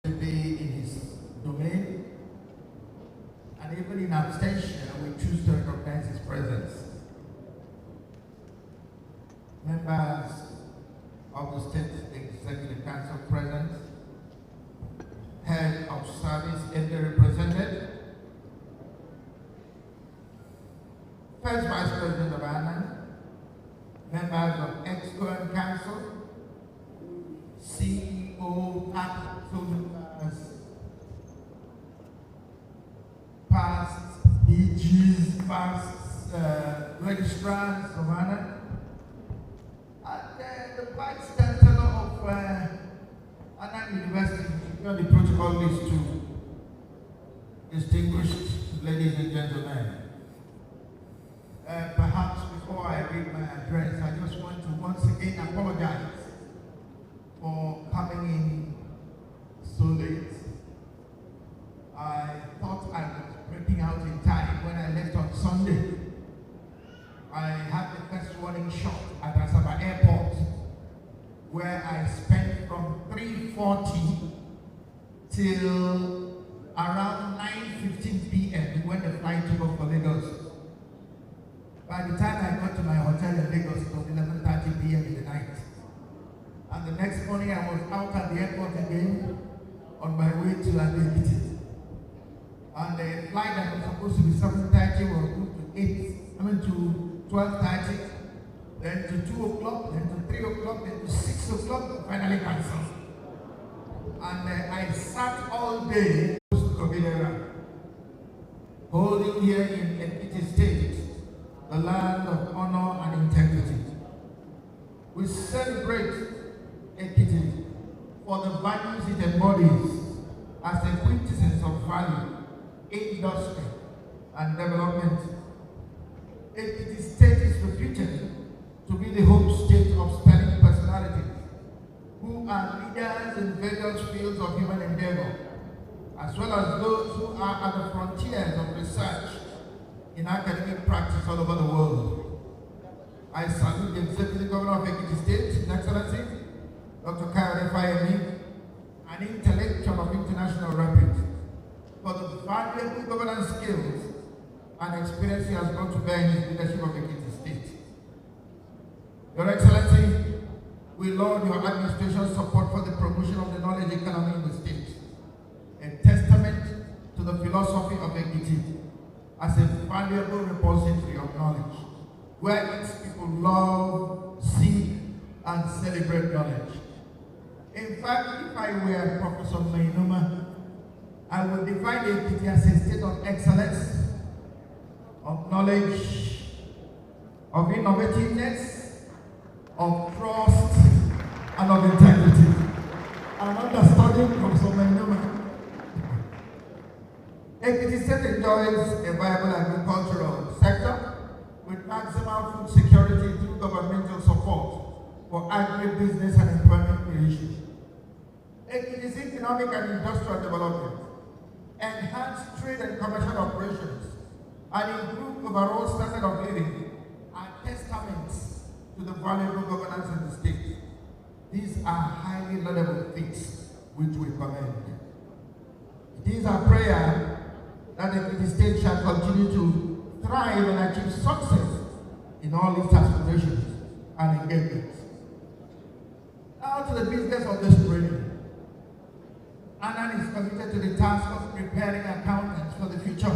to be in his domain, and even in abstention, we choose to recognize his presence. Members of the State Executive Council present, head of service ably represented, First Vice President of ANAN, members of Exco Council, CEO, past DGs, past registrars of ANAN, and the Vice Chancellor of ANAN University, on the protocol list too. Distinguished ladies and gentlemen, perhaps before I read my address, I just want to once again apologize for coming in so late. I thought I was breaking out in time when I left on Sunday. I had the first warning shot at Asaba Airport, where I spent from 3:40 till around 9:15 p.m. when the flight took off for Lagos. By the time I got to my hotel in Lagos, it was 11:30 p.m. in the night. And the next morning I was out at the airport again on my way to Ekiti. And the flight that was supposed to be 7:30 was moved to 12:30, then to 2 o'clock, then to 3 o'clock, then to 6 o'clock, finally cancelled. And I sat all day holding here in Ekiti State, the land of honor and integrity. We celebrate Ekiti for the values it embodies as a quintessence of value, industry, and development. Ekiti State is reputed to be the home state of sterling personalities who are leaders in various fields of human endeavor, as well as those who are at the frontiers of research in academic practice all over the world. I salute the Executive Governor of Ekiti State, His Excellency, Dr. Kayode Fayemi, an intellectual of international repute, for the valuable governance skills and experience he has brought to bear in his leadership of Ekiti State. Your Excellency, we laud your administration's support for the promotion of the knowledge economy in the state, a testament to the philosophy of Ekiti as a valuable repository of knowledge, where its people love, seek, and celebrate knowledge. In fact, if I were Professor Mainuma, I would define Ekiti as a state of excellence, of knowledge, of innovativeness, of trust, and of integrity. I'm understanding Professor Mainuma. Ekiti State enjoys a viable agricultural sector with maximum food security through governmental support for agribusiness and employment creation. Ekiti's economic and industrial development, enhanced trade and commercial operations, and improved overall standard of living are testaments to the valuable governance in the state. These are highly laudable feats which we commend. It is our prayer that the state shall continue to thrive and achieve success in all its aspirations and engagements. Now to the business of this training. ANAN is committed to the task of preparing accountants for the future.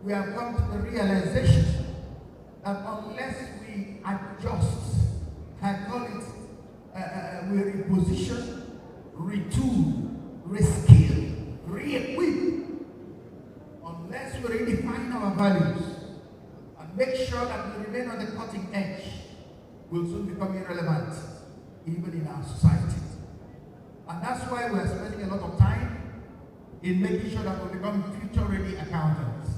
We have come to the realization that unless we adjust, I call it, we reposition, retool, reskill, re-equip, unless we redefine our values and make sure that we remain on the cutting edge, we'll soon become irrelevant, even in our society. And that's why we're spending a lot of time in making sure that we become future-ready accountants.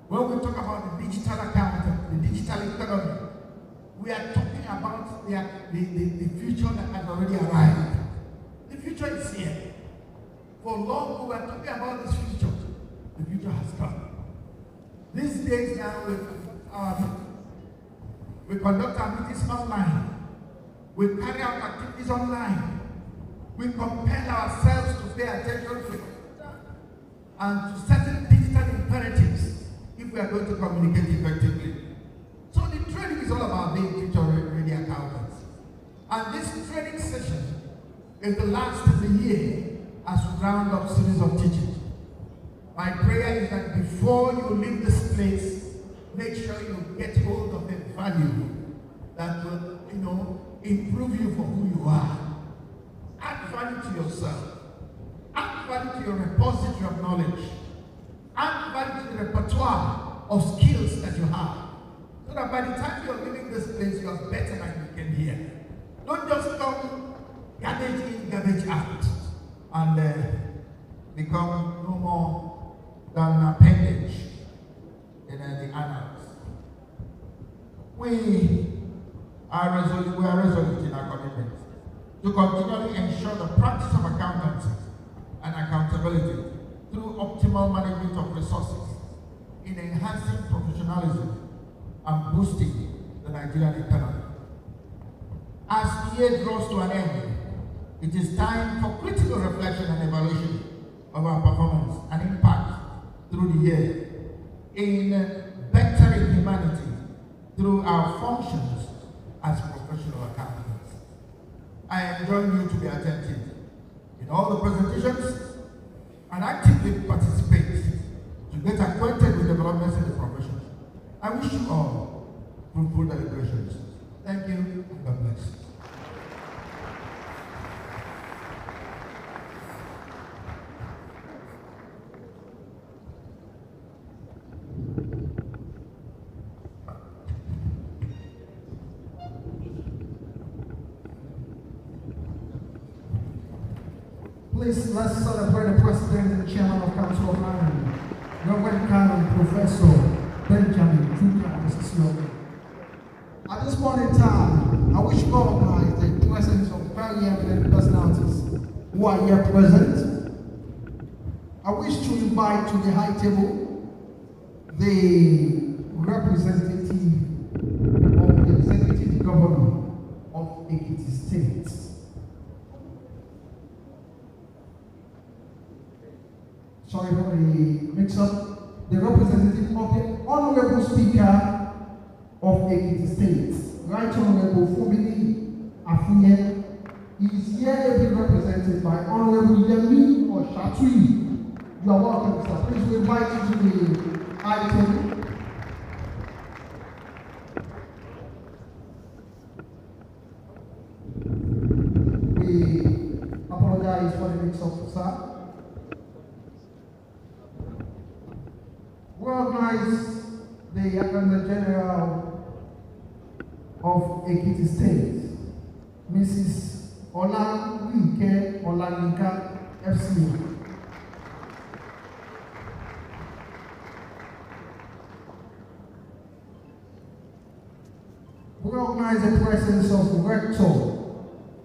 When we talk about the digital accountant, the digital economy, we are talking about the future that has already arrived. The future is here. For long, we were talking about this future. The future has come. These days now, we conduct our meetings online. We carry out activities online. We compel ourselves to pay attention to it and to certain digital imperatives if we are going to communicate effectively. So the training is all about being future-ready accountants. And this training session is the last of the year as we round up series of teaching. My prayer is that before you leave this place, make sure you get hold of the value that will, improve you for who you are. Add value to yourself. Add value to your repository of knowledge. Add value to the repertoire of skills that you have. So that by the time you're leaving this place, you are better than you came here. Don't just come garbage in, garbage out, and become no more than an appendage in the annals. We are resolute in our commitment to continually ensure the practice of accountancy and accountability through optimal management of resources in enhancing professionalism and boosting the Nigerian economy. As the year draws to an end, it is time for critical reflection and evaluation of our performance and impact through the year in bettering humanity through our functions as professional accountants. I enjoin you to be attentive in all the presentations and actively participate to get acquainted with developments in the profession. I wish you all fruitful deliberations. Thank you and God bless. Please, let's celebrate the President and Chairman of Council of ANAN, Reverend Canon Professor Benjamin Junior Mississippi. At this point in time, I wish to recognize the presence of very eminent personalities who are here present. I wish to invite to the high table the representative of the Executive Governor of Ekiti State. Sorry for the mix-up. The representative of the Honorable Speaker of Ekiti State, Right Honorable Fumini Afunye, is here being represented by Honorable Yemi Oshatui. You are welcome, sir. Please, we invite you to the high table. We apologize for the mix-up, sir. Recognize the Attorney General of Ekiti State, Mrs. Olanike Olanika FCA. Recognize the presence of Rector,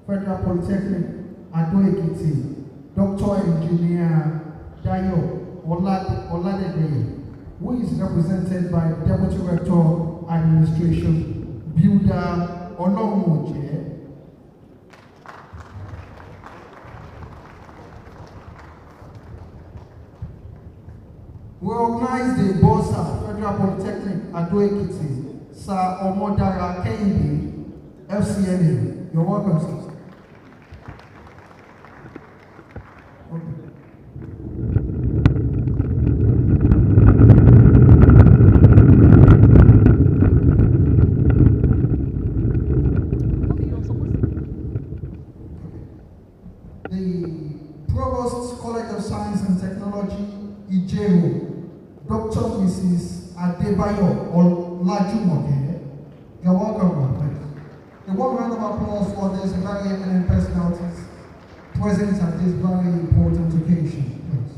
Federal Polytechnic, Ado Ekiti, Dr. Engineer Dayo Oladebe, who is represented by Deputy Rector Administration, Builder Olomoje. We recognize the Bosa, Federal Polytechnic, Ado Ekiti, Sir Omodara Kehinde, FCNA. You're welcome, sir. Dr. Mrs. Adebayo Olajumoke. You're welcome, please. A warm round of applause for these very eminent personalities present at this very important occasion, please.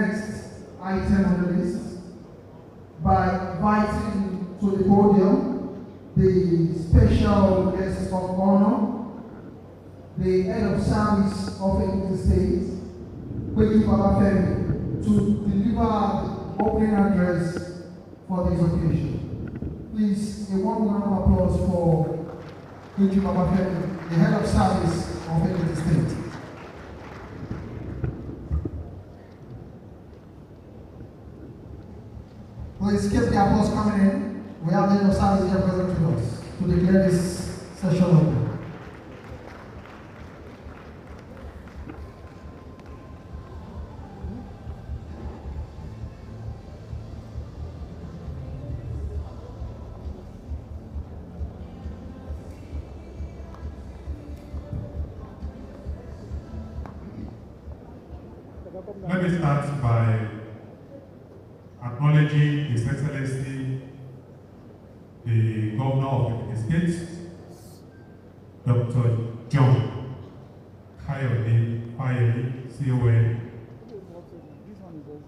next item on the list by inviting to the podium the special guest of honor, the head of service of Ekiti State, Ekiti Babafemi, to deliver the opening address for this occasion. Please, a warm round of applause for Ekiti Babafemi, the head of service of Ekiti State. Please keep the applause coming in. We have the head of service here present with us to declare this session open. Let me start by acknowledging His Excellency, the Governor of Ekiti State, Dr. John Kayode Fayemi, CON,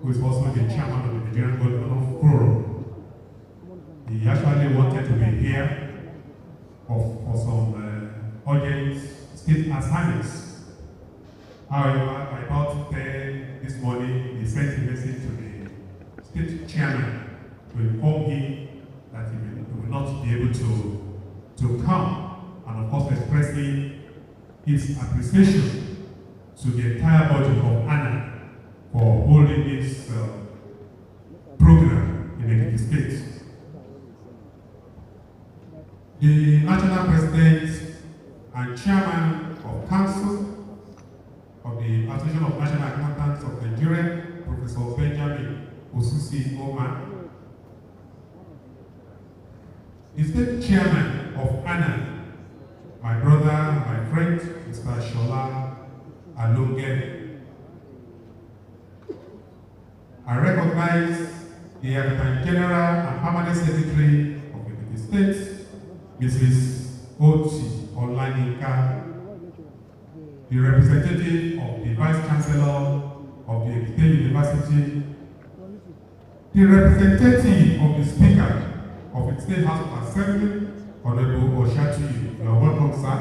who is also the chairman of the Nigerian Governor Forum. He actually wanted to be here for some urgent state assignments. However, by about 10 this morning, he sent a message to the state chairman to inform him that he will not be able to come, and of course expressing his appreciation to the entire body of ANAN for holding this program in Ekiti State. The national president and chairman of council of the Association of National Accountants of Nigeria, Professor Benjamin Osusi Oma, the state chairman of ANAN, my brother, my friend, Mr. Shola Alonge. I recognize the Accountant General and Permanent Secretary of the State, Mrs. Oti Olanika, the representative of the Vice Chancellor of the Ekiti University, the representative of the Speaker of the State House of Assembly, Honorable Oshatu, you are welcome, sir.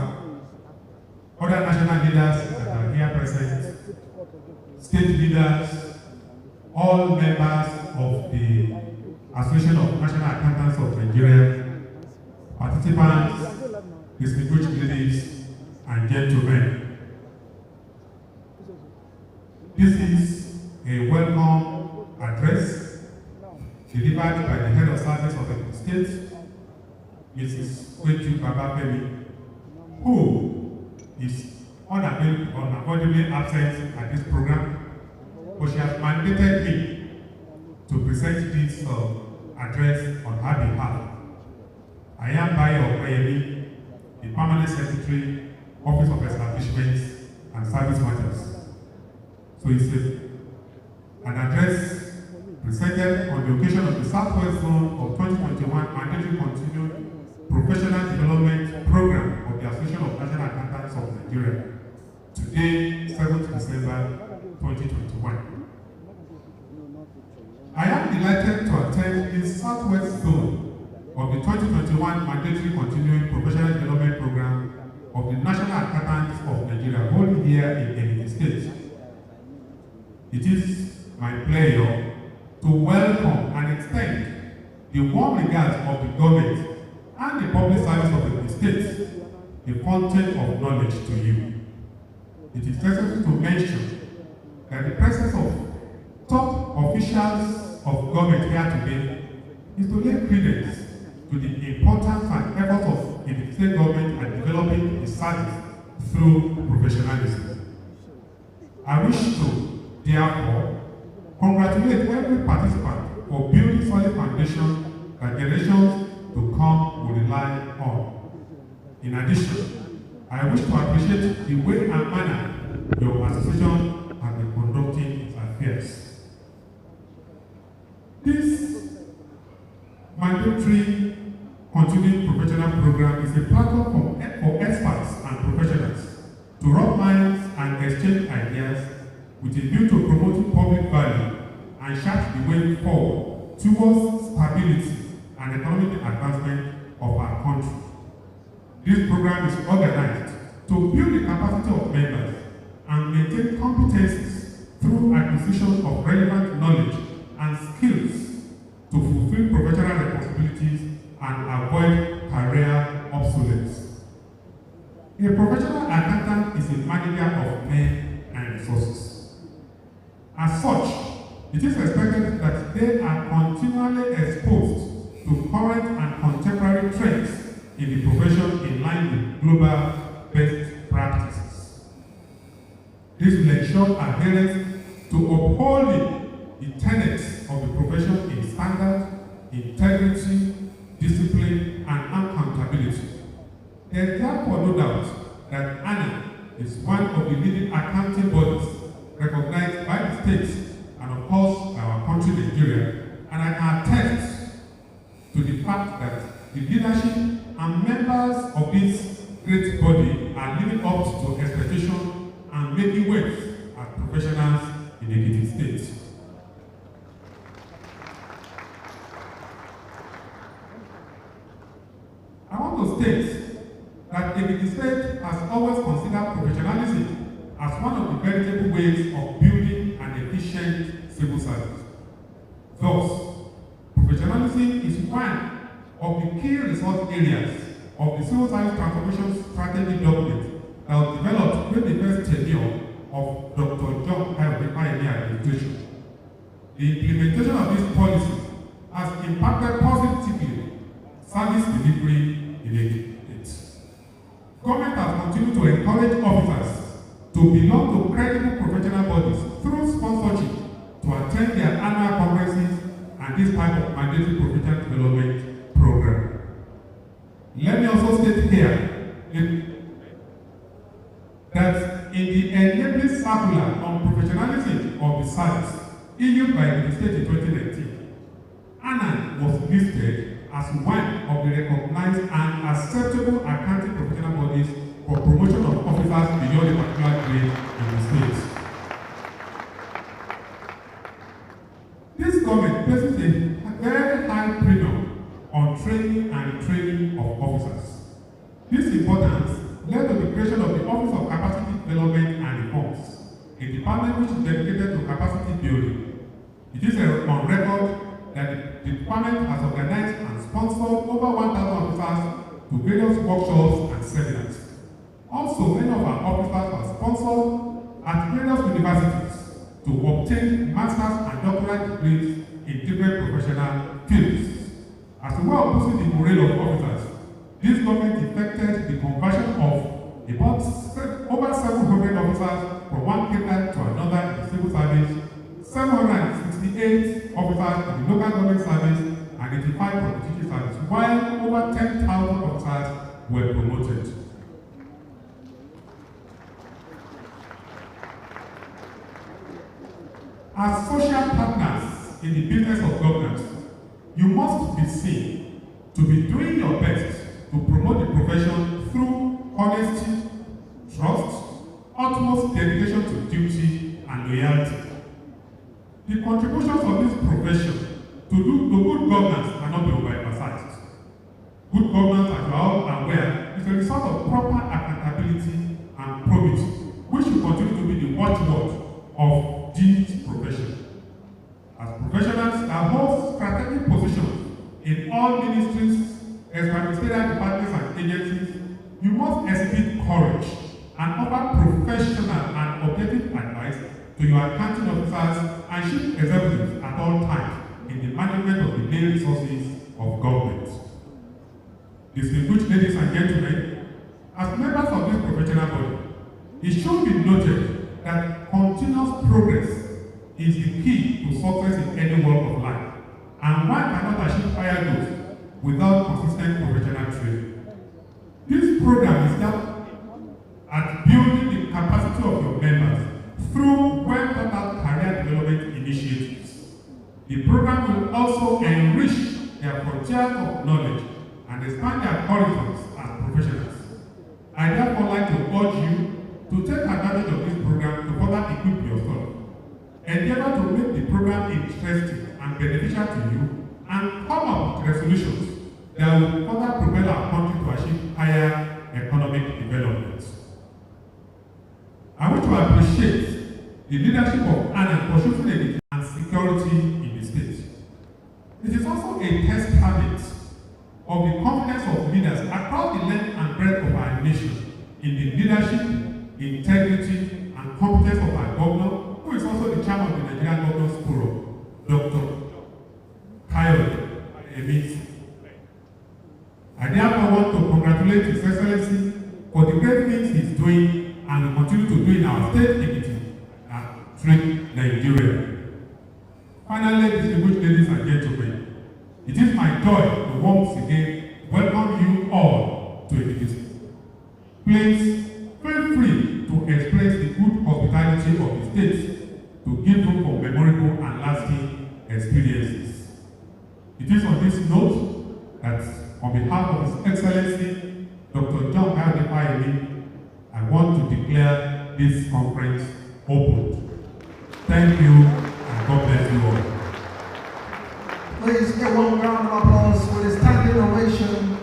Other national leaders that are here present, state leaders, all members of the Association of National Accountants of Nigeria, participants, distinguished ladies and gentlemen. This is a welcome address delivered by the head of service of the state, Mrs. Ekiti Babafemi, who is unavoidably absent at this program, but she has mandated me to present this address on her behalf. I am Bayo Okayemi, the Permanent Secretary, Office of Establishments and Service Matters. So it's an address presented on the occasion of the Southwest Zone of 2021 Mandatory Continued Professional Development Program of the Association of National Accountants of Nigeria. Today, 7th December 2021. I am delighted to attend the Southwest Zone of the 2021 Mandatory Continuing Professional Development Program of the National Accountants of Nigeria, held here in Ekiti State. It is my pleasure to welcome and extend the warm regards of the government and the public service of the state, the content of knowledge to you. It is necessary to mention that the presence of top officials of government here today is to lay credence to the importance and efforts of the state government at developing the service through professionalism. I wish to therefore congratulate every participant for building solid foundation that generations to come will rely on. In addition, I wish to appreciate the way and manner your association has been conducting its affairs. This mandatory continuing professional program is a platform for experts and professionals to rub minds and exchange ideas with a view to promoting public value and chart the way forward towards stability and economic advancement of our country. This program is organized to build the capacity of members and maintain competencies through acquisition of relevant knowledge and skills to fulfill professional responsibilities and avoid career obsolescence. A professional accountant is a manager of men and resources. As such, it is expected that they are continually exposed to current and contemporary trends in the profession in line with global best practices. This will ensure adherence to upholding the tenets of the profession in standard, integrity, discipline, and accountability. There is therefore no doubt that ANAN is one of the leading accounting bodies recognized by the states and of course our country Nigeria, and I can attest to the fact that the leadership and members of this great body are living up to expectation and making waves as professionals in Ekiti State. I want to state that Ekiti State has always considered professionalism as one of the veritable ways of building an efficient civil service. Thus, professionalism is one of the key resource areas of the civil service transformation strategy document that was developed during the first tenure of Dr. John Pioneer administration. The implementation of this policy has impacted positively service delivery in Ekiti State. Government has continued to encourage officers to belong to credible professional bodies through sponsorship to attend their annual congresses and this type of mandatory professional development program. Let me also state here that in the enabling circular on professionalism of the service issued by the state in 2019, ANAN was listed as one of the recognized and acceptable accounting professional bodies for promotion of officers beyond a particular grade in the state. This government places a very high premium on training and training of officers. This importance led to the creation of the Office of Capacity Development and Reforms, a department which is dedicated to capacity building. It is on record that the department has organized and sponsored over 1,000 officers to various workshops and seminars. Also, many of our officers are sponsored at various universities to obtain master's and doctorate degrees in different professional fields. As a way of boosting the morale of officers, this government effected the conversion of about over 700 officers from one cadre to another in the civil service, 768 officers in the local government service, and 85 from the teaching service, while over 10,000 officers were promoted. As social partners in the business of governance, you must be seen to be doing your best to promote the profession through honesty, trust, utmost dedication to duty, and loyalty. The contributions of this profession to good governance cannot be overemphasized. Good governance, as you are all aware, is a result of proper accountability and probity, which will continue to be the watchword of this profession. As professionals that hold strategic positions in all ministries, ministerial departments and agencies, you must exhibit courage and offer professional and objective advice to your accounting officers and chief executives at all times in the management of the main resources of government. Distinguished ladies and gentlemen, as members of this professional body, it should be noted that continuous progress is the key to success in any walk of life, and one cannot achieve higher goals without consistent professional training. This program is aimed at building the capacity of your members through well-thought-out career development initiatives. The program will also enrich their frontiers of knowledge and expand their horizons as professionals. I therefore like to urge you to take advantage of this program to further equip yourself. Endeavor to make the program interesting beneficial to you and come up with resolutions that will further propel our country to achieve higher economic development. I want to appreciate the leadership of ANAN for showing and security in the state. It is also a testament of the confidence of leaders across the length and breadth of our nation in the leadership, integrity, and competence of our governor, who is also the chairman of the Nigerian Governors Forum, Dr. Ekiti. I therefore want to congratulate His Excellency for the great things he is doing and will continue to do in our state, Ekiti, and Nigeria. Finally, distinguished ladies and gentlemen, it is my joy to once again welcome you all to Ekiti. Please feel free to express the good hospitality of the state to give room for memorable and lasting experiences. It is on this note that, on behalf of His Excellency Dr. John Ayodele, I want to declare this conference open. Thank you, and God bless you all. Please give one round of applause with a standing ovation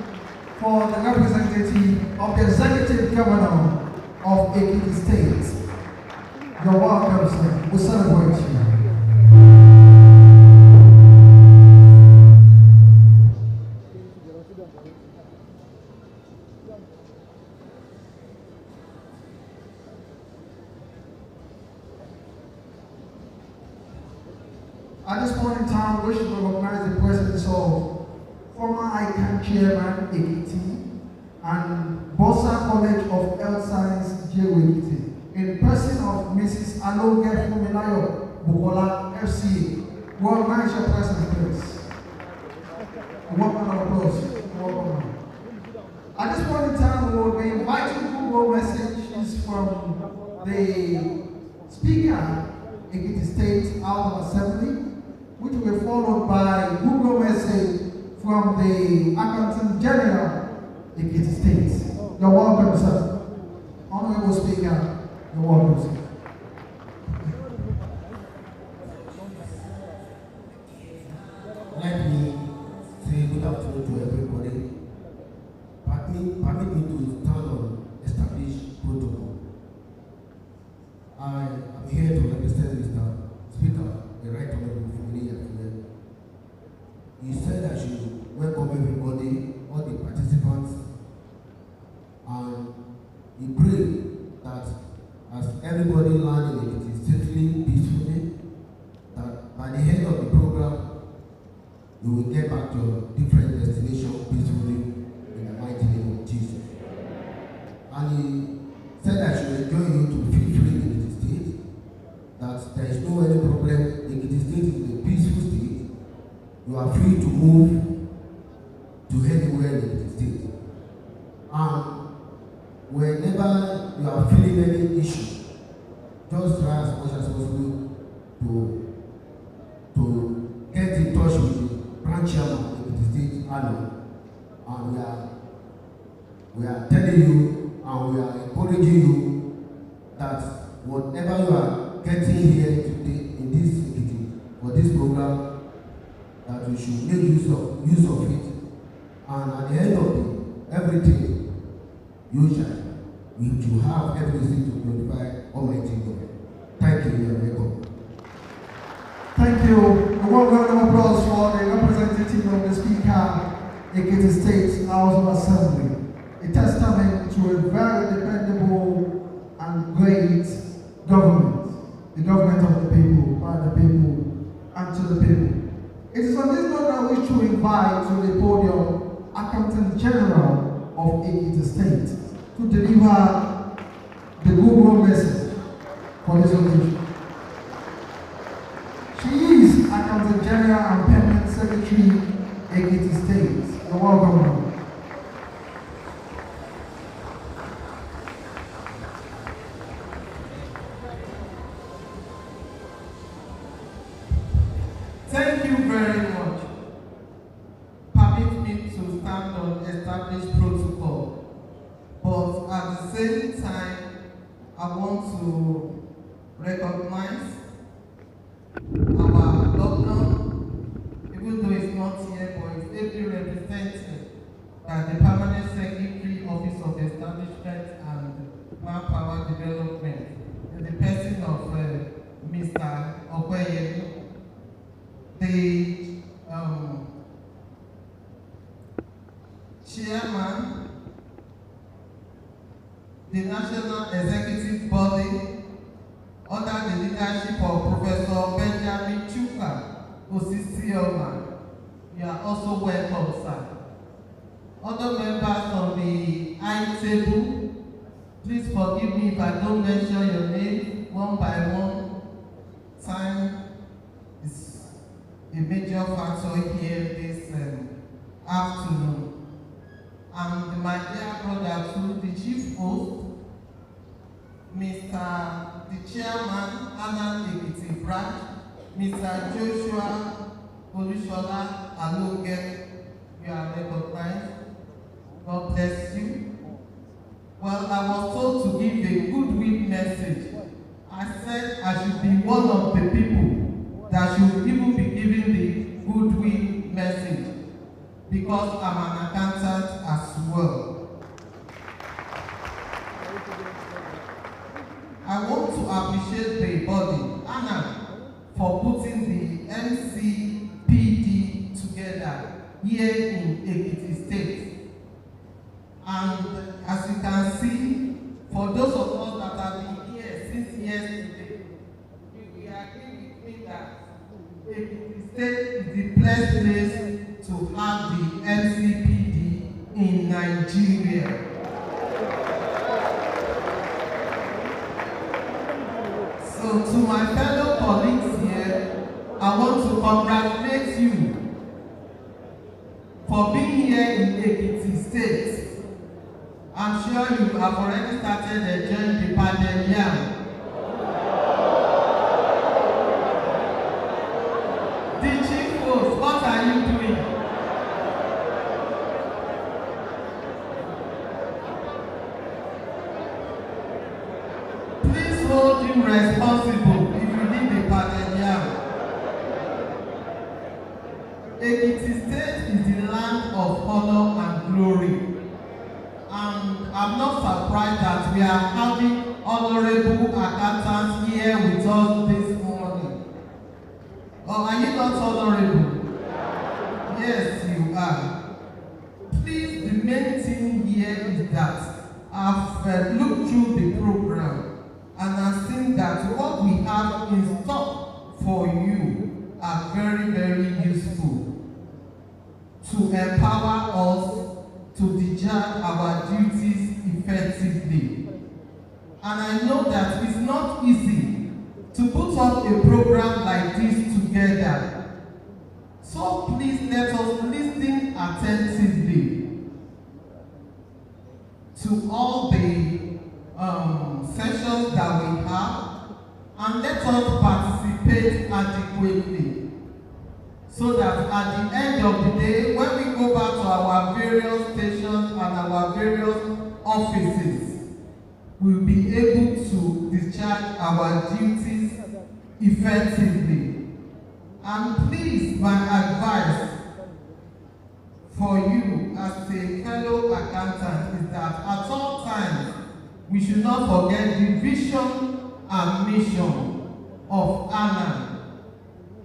for the representative of the Executive Governor of Ekiti State. You're welcome, sir. We celebrate you. At this point in time, we should recognize the presence of former ICANN Chairman Ekiti and Bosa College of Health Science Ekiti, in person of Mrs. Aloge Fuminayo Bukola, FCA. Well, manage your presence, please. One round of applause. Welcome. At this point in time, we will be inviting Google messages from the Speaker, Ekiti State House of Assembly, which will be followed by Google message from the Accountant General, Ekiti State. You're welcome, sir. Honorable Speaker, you're welcome, sir. Let me say good afternoon to everybody. Permit me to stand on established protocol. I am here to represent Mr. Speaker, the Right Honorable Fumini. He said I should welcome everybody, all the participants, and he prayed that as everybody learned it is safely, peacefully, that by the end of the program, you will get back to your different destinations peacefully in the mighty name of Jesus. And he said I should enjoy you to feel free in the state, that there is no any problem. The state is a peaceful state. You are free to move to anywhere in the state. And whenever you are feeling any issue, just try as much as possible to get in touch with the branch chairman of the state, ANAN. And we are telling you and we are encouraging you that whatever you are getting here today in this Ekiti for this program, that we should make use of it, and at the end of everything, you shall have everything to glorify Almighty God. Thank you, you are welcome. Thank you. A warm round of applause for the representative of the Speaker, Ekiti State House of Assembly. A testament to a very dependable and great government, the government of the people, by the people, and to the people. It is on this note I wish to invite to the podium Accountant General of Ekiti State to deliver the Google message for this occasion. She is Accountant General and Permanent Secretary, Ekiti State. You're welcome. Thank you very much. Permit me to stand on established protocol, but at the same time, I want to recognize our governor of Establishment and Manpower Development in the person of Mr. Okweyemi, the Chairman, the National Executive Body, under the leadership of Professor Benjamin Chuka Osisioma. You are also welcome, sir. Other members of the high table, please forgive me if I don't mention your name one by one. Time is a major factor here this afternoon. And my dear brother too, the chief host, the chairman, ANAN Ekiti branch, Mr. Joshua Olushola Aloge, you are recognized. God bless you. Well, I was told to give a goodwill message. I said I should be one of the people that should even be giving the goodwill message because I'm an accountant as well. I want to appreciate the body, ANAN, for putting the MCPD together here in Ekiti State. And as you can see, for those of us that have been here since yesterday, you will agree with me that Ekiti State is the best place to have the MCPD in Nigeria. So to my fellow colleagues here, I want to congratulate you for being here in Ekiti State. I'm sure you have already started enjoying the pandemic. The chief host, what are you doing? Please hold him responsible if you need the pandemic. Ekiti State is the land of honor and glory. And I'm not surprised that we are having honorable accountants here with us this morning. Or are you not honorable? Yes, you are. Please, the main thing here is that I've looked through the program and I've seen that what we have in stock for you are very, very useful to empower us to discharge our duties effectively. And I know that it's not easy to put up a program like this together. So please let us listen attentively to all the sessions that we have and let us participate adequately. So that at the end of the day, when we go back to our various stations and our various offices, we'll be able to discharge our duties effectively. And please, my advice for you as a fellow accountant is that at all times, we should not forget the vision and mission of ANAN.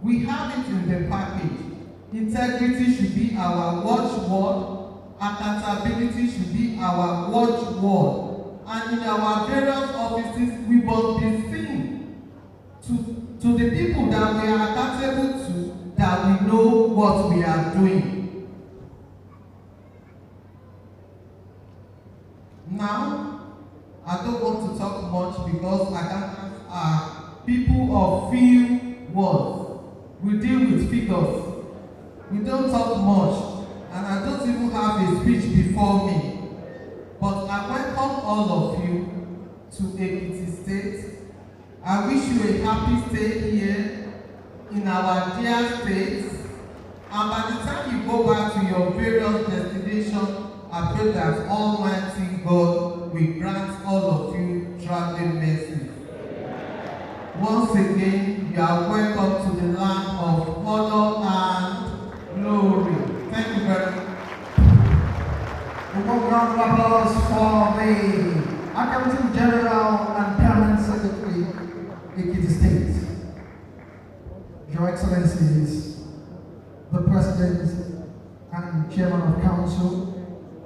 We have it in the package. Integrity should be our watchword. Accountability should be our watchword. And in our various offices, we must be seen to the people that we are accountable to, that we know what we are doing. Now, I don't want to talk much because accountants are people of few words. We deal with figures. We don't talk much, and I don't even have a speech before me. But I welcome all of you to Ekiti State. I wish you a happy stay here in our dear state. And by the time you go back to your various destinations, I pray that Almighty God will grant all of you traveling mercy. Once again, you are welcome to the land of honor and glory. Thank you very much. round of applause for the Accountant General and Permanent Secretary, Ekiti State. Your Excellencies, the President and Chairman of Council,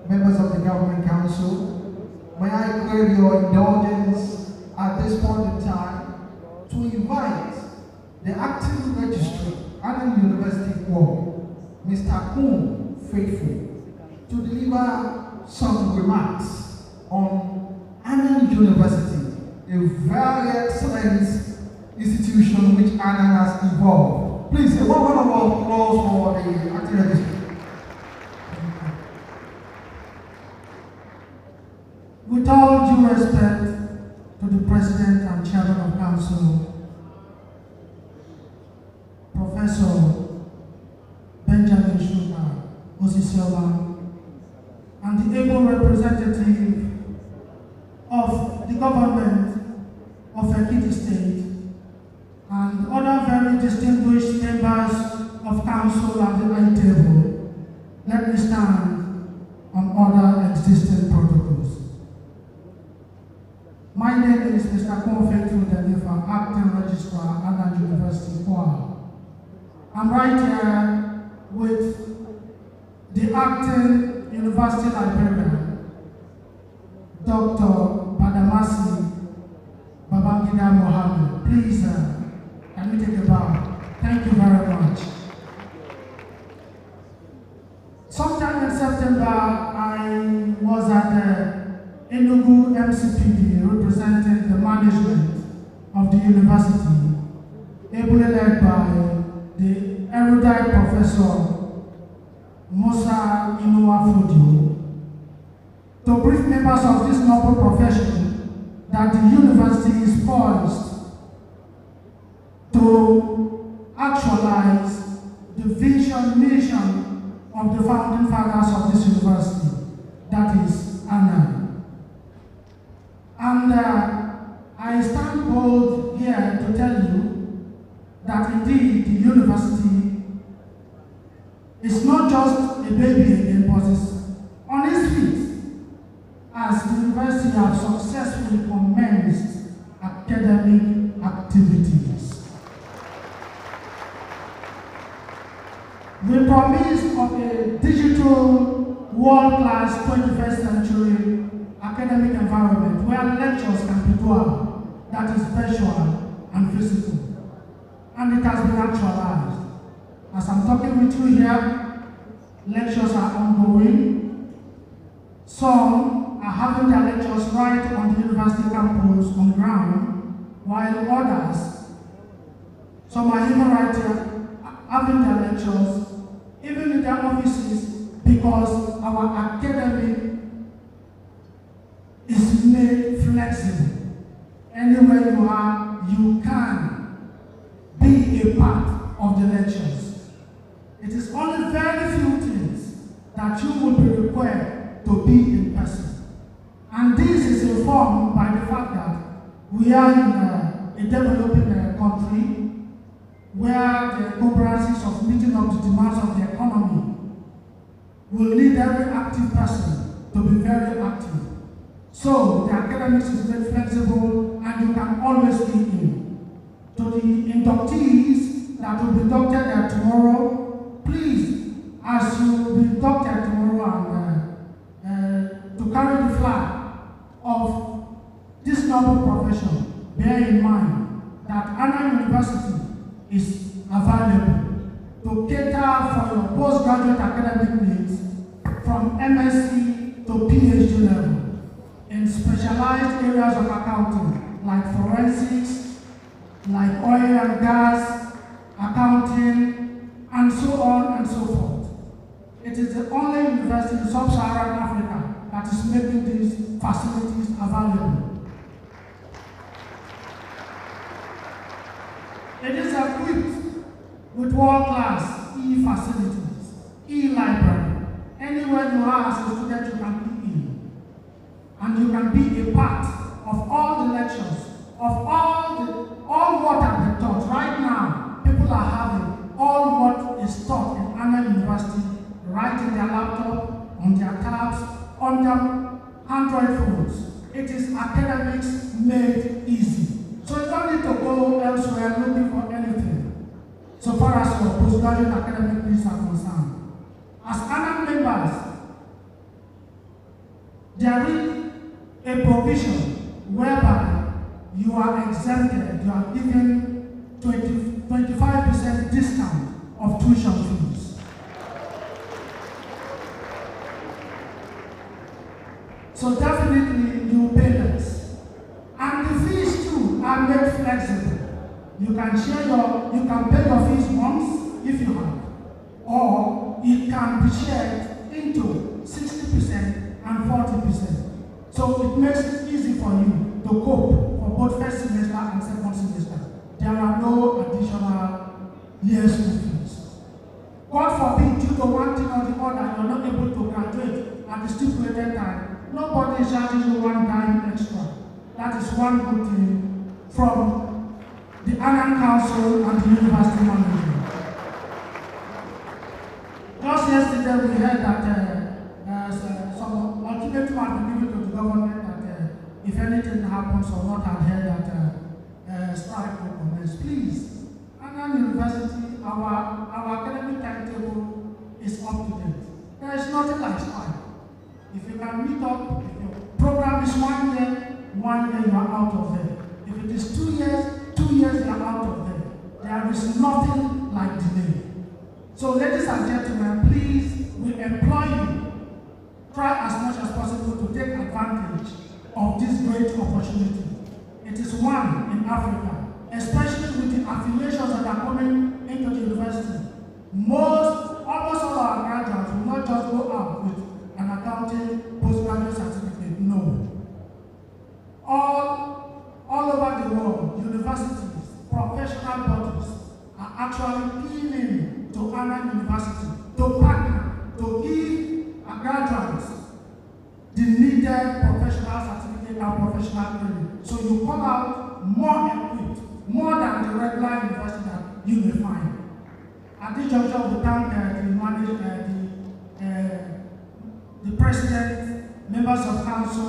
members of the Government Council, may I crave your indulgence at this point in time to invite the Acting Registrar, ANAN University Board, Mr. Kun Faithful, to deliver some remarks on ANAN University, a very excellent institution which ANAN has evolved. Please, a round of applause for the Acting Registrar. With all due respect to the President and Chairman of Council, Professor Benjamin Shuka Osisiola, and the able representative of the government of Ekiti State, and other very distinguished members of council at the high table, let me stand on other existing protocols. My name is Mr. Faithful Delifa, Acting Registrar, ANAN University, Kwara. I'm right here with the Acting University Librarian, Dr. Badamasi Babangida Mohammed. Please, can we take a bow? Thank you very much. Sometime in September, I was at the Enugu MCPD representing the management of the university, ably led by the erudite Professor Musa Inuafudio, to brief members of this noble profession that the university is poised to actualize the vision, mission of the founding fathers of this university, that is ANAN. And I stand bold here to tell you that indeed the university is not just a baby again, but is on its feet, as the university has successfully commenced academic activities. The promise of a digital, world-class 21st century academic environment where lectures can be dual, that is virtual and physical. And it has been actualized. As I'm talking with you here, lectures are ongoing. Some are having their lectures right on the university campus on ground, while others, some are even right here having their lectures, even in their offices, because our academic is made flexible. Anywhere you are, you can be a part of the lectures. It is only very few things that you will be required to be in person. And this is informed by the fact that we are in a developing country where the encumbrances of meeting up the demands of the economy will need every active person to be very active. So the academics is very flexible and you can always be in. To the inductees that will be inducted there tomorrow, please, as you will be inducted tomorrow and to carry the flag of this noble profession, bear in mind that ANAN University is available to cater for your postgraduate academic needs from MSc to PhD level in specialized areas of accounting like forensics, like oil and gas, accounting, and so on and so forth. It is the only university in sub-Saharan Africa that is making these facilities available. It is equipped with world-class e-facilities, e-library. Anywhere you are as a student, you can be in. And you can be a part of all the lectures, of all what have been taught. Right now, people are having all what is taught in ANAN University right in their laptop, on their tabs, on their during academic needs are concerned. As ANAN members, there is a provision whereby you are exempted, you are given 25% discount of tuition fees. So definitely you pay less. And the fees too are made flexible. You can pay your fees once if you have, or it can be shared into 60% and 40%. So it makes it easy for you to cope for both first semester and second semester. There are no additional year school fees. God forbid, due to one thing or the other, you're not able to graduate at the stipulated time. Nobody is charging you one dime extra. That is one good thing from the ANAN Council and the University Management. Just yesterday we heard that some ultimatum had been given to the government that if anything happens or not, I've heard that strike will commence. Please, ANAN University, our academic timetable is up to date. There is nothing like strike. If you can meet up, if your program is 1 year you are out of there. If it is 2 years, 2 years you are out of there. There is nothing like delay. So ladies and gentlemen, please, we implore you, try as much as possible to take advantage of this great opportunity. It is one in Africa, especially with the affiliations that are coming into the university. Almost all our graduates will not just go out with an accounting postgraduate certificate, no. All over the world, universities, professional bodies are actually appealing to ANAN University to partner, to give our graduates the needed professional certificate and professional training. So you come out more equipped, more than the regular university that you may find. At this juncture, we thank the president, members of council,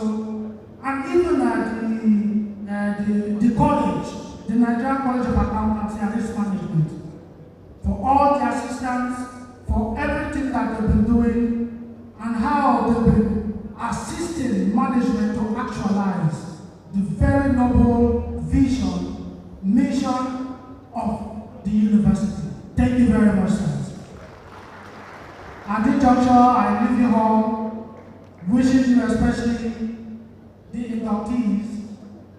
and even the college, the Nigerian College of Accountancy and Risk Management, for all the assistance, for everything that they've been doing, and how they've been assisting management to actualize the very noble vision, mission of the university. Thank you very much, sir. At this juncture, I leave you home, wishing you, especially the inductees,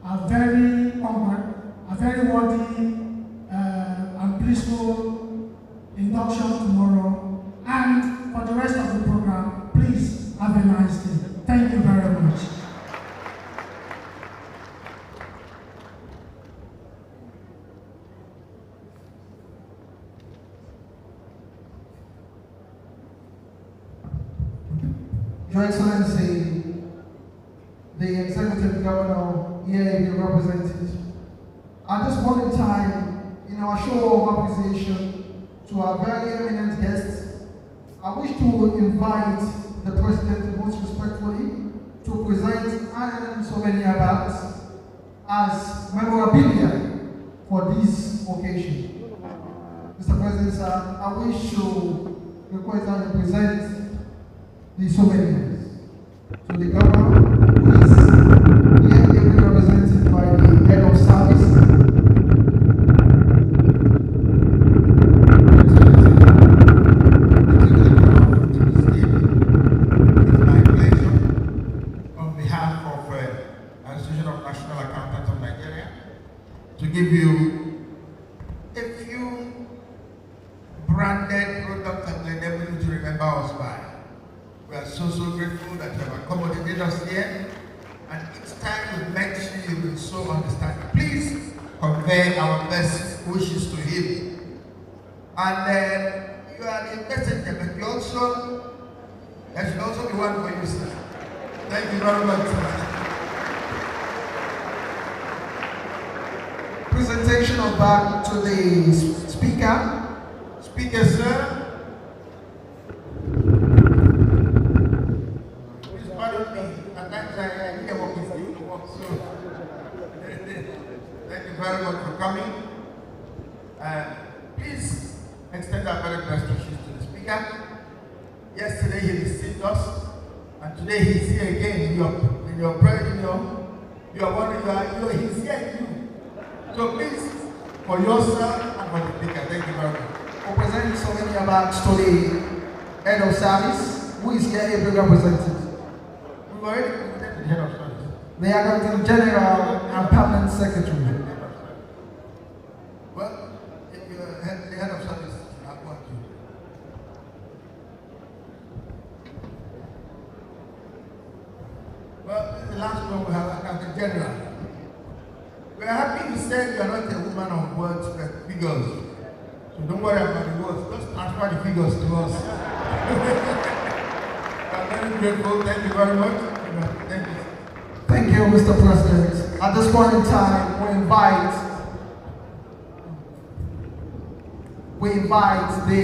a very worthy and blissful induction tomorrow. And for the rest of the program, please have a nice day. Thank you very much. Your Excellency, the Executive Governor here being represented. At this point in time, in our show of appreciation to our very eminent guests, I wish to invite the President most respectfully to present ANAN souvenir bags as memorabilia for this occasion. Mr. President, sir, I wish to request that you present the souvenirs to the governor, who is here represented by the head of service. It's my pleasure, on behalf of the Association of National Accountants of Nigeria, to give you a few branded products that will enable you to remember us by. We are so grateful that you have accommodated us here, and each time we mention you, will so understand. Please convey our best wishes to him. And you are the messenger, but you also, there should also be one for you, sir. Thank you very much, sir. Presentation of back to the speaker. Speaker, sir. Thank you very much for coming. Please extend our very best wishes to the Speaker. Yesterday he received us, and today he's here again in your prayer, he's here in you. So please, for yourself and for the Speaker, thank you very much. Representing so many about to the head of service, who is here able to represent it? We've already presented the head of service. They are going to the General and Permanent Secretary. Well, if you're the head of service, I want you. Well, this is the last one we have at the General. We are happy to say you are not a woman of words but figures. So don't worry about the words, just transfer the figures to us. I'm very grateful, thank you very much. Thank you. Thank you, Mr. President. At this point in time, we invite the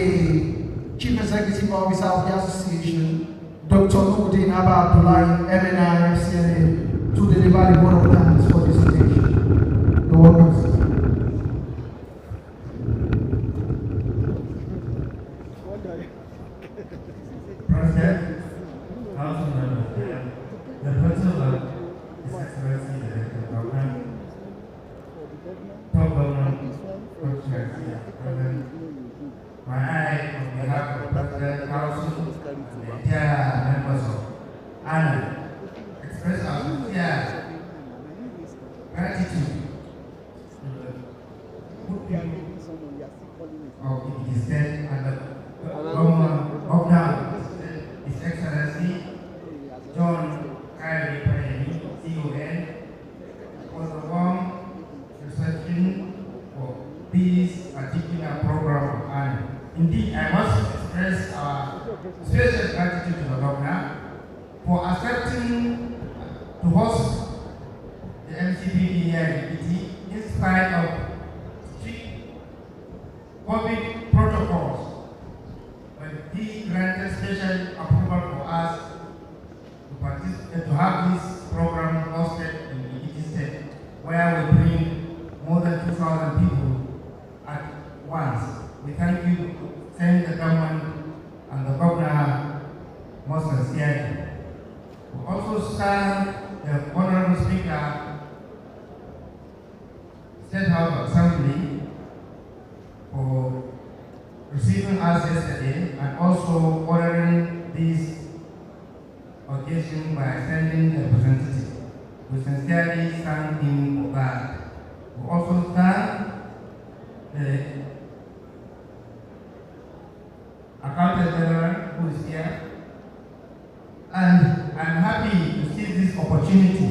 Chief Executive Officer of the Association, Dr. Nurdin Abdullahi, MNI, FCNA, to deliver the vote of thanks for this occasion. You're welcome. President, Council members, the principal of His Excellency the Governor, Top Governor, President, my eye on behalf of the President, Council, and the entire members of ANAN, express our sincere gratitude to the good people of Ekiti State and the Governor, His Excellency John Kyrie Payne, CON, for the warm reception for this particular program of ANAN. Indeed, I must express our special gratitude to the Governor for accepting to host the MCPD here in Ekiti in spite of strict COVID protocols. But he granted special approval for us to have this program hosted in Ekiti State, where we bring more than 2,000 people at once. We thank you, thank the government and the Governor most sincerely. We also thank the Honorable Speaker, State House Assembly, for receiving us yesterday and also honoring this occasion by sending a representative. We sincerely thank him for that. We also thank the Accountant General who is here, and I'm happy to see this opportunity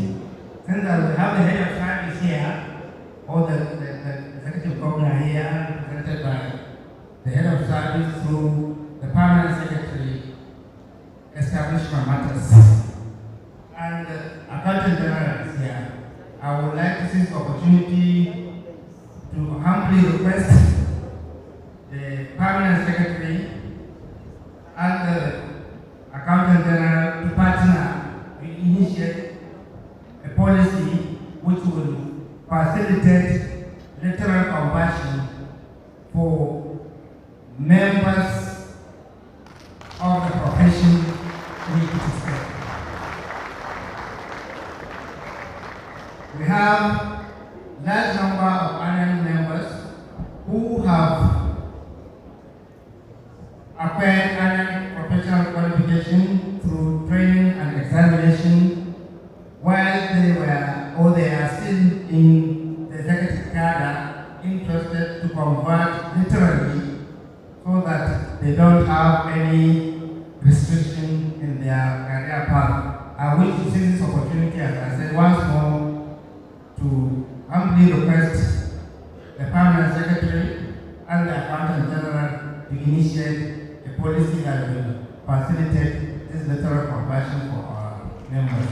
since I will have the head of service here, or the executive governor here, represented by the head of service through the permanent secretary, establishment matters, and the accountant general is here. I would like to seize the opportunity to humbly request the permanent secretary and the accountant general to partner to initiate a policy which will facilitate literal conversion for members of the profession in Ekiti State. We have a large number of ANAN members who have acquired ANAN professional qualification through training and examination while they are still in the executive cadre, interested to convert literally so that they don't have any restriction in their career path. I wish to seize this opportunity, as I said once more, to humbly request the permanent secretary and the accountant general to initiate a policy that will facilitate this literal conversion for our members.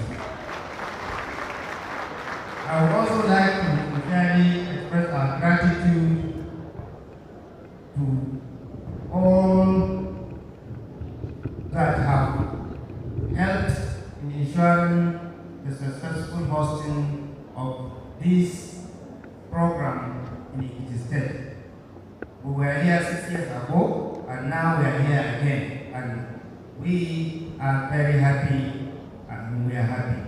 I would also like to sincerely express our gratitude to all that have helped in ensuring the successful hosting of this program in Ekiti State. We were here 6 years ago, and now now we are here again, and we are very happy, and we are happy.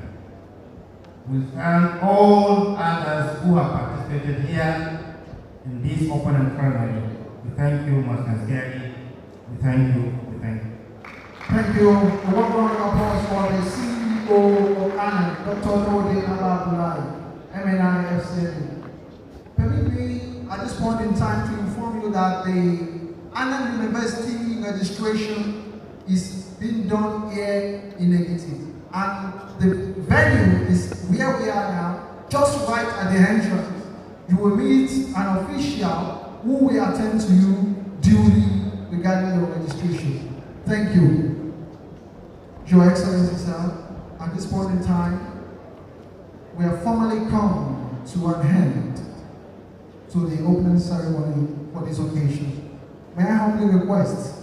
We thank all others who have participated here in this opening ceremony. We thank you, Master Scary. We thank you. We thank you. Thank you. A warm round of applause for the CEO of ANAN, Dr. Node Alabulai, MNIFC. Permit me at this point in time to inform you that the ANAN University registration is being done here in Ekiti. And the venue is where we are now, just right at the entrance. You will meet an official who will attend to you duly regarding your registration. Thank you. Your Excellency, sir, at this point in time, we have formally come to an end to the opening ceremony for this occasion. May I humbly request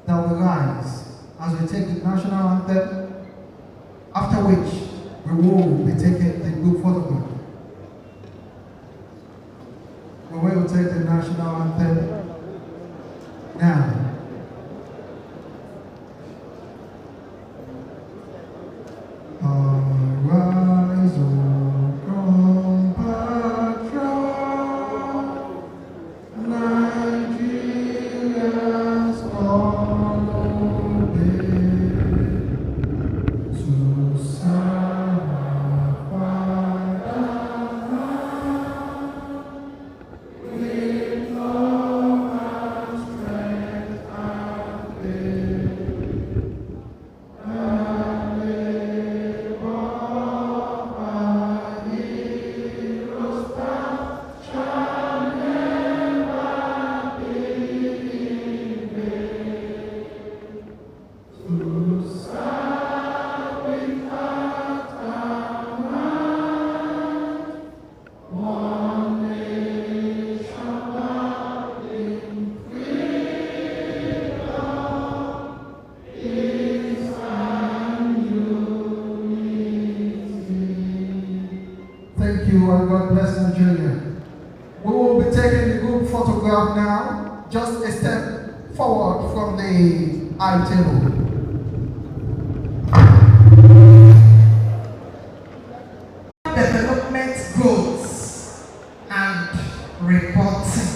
that we rise as we take the national anthem, after which we will be taking the group photograph. We will take the national anthem now. Arise, O compatriot, Nigeria's call obey, to serve our fatherland with love and strength and faith. Thank you, and God bless Nigeria. We will be taking the group photograph now, just a step forward from the eye table. Development goals and reporting.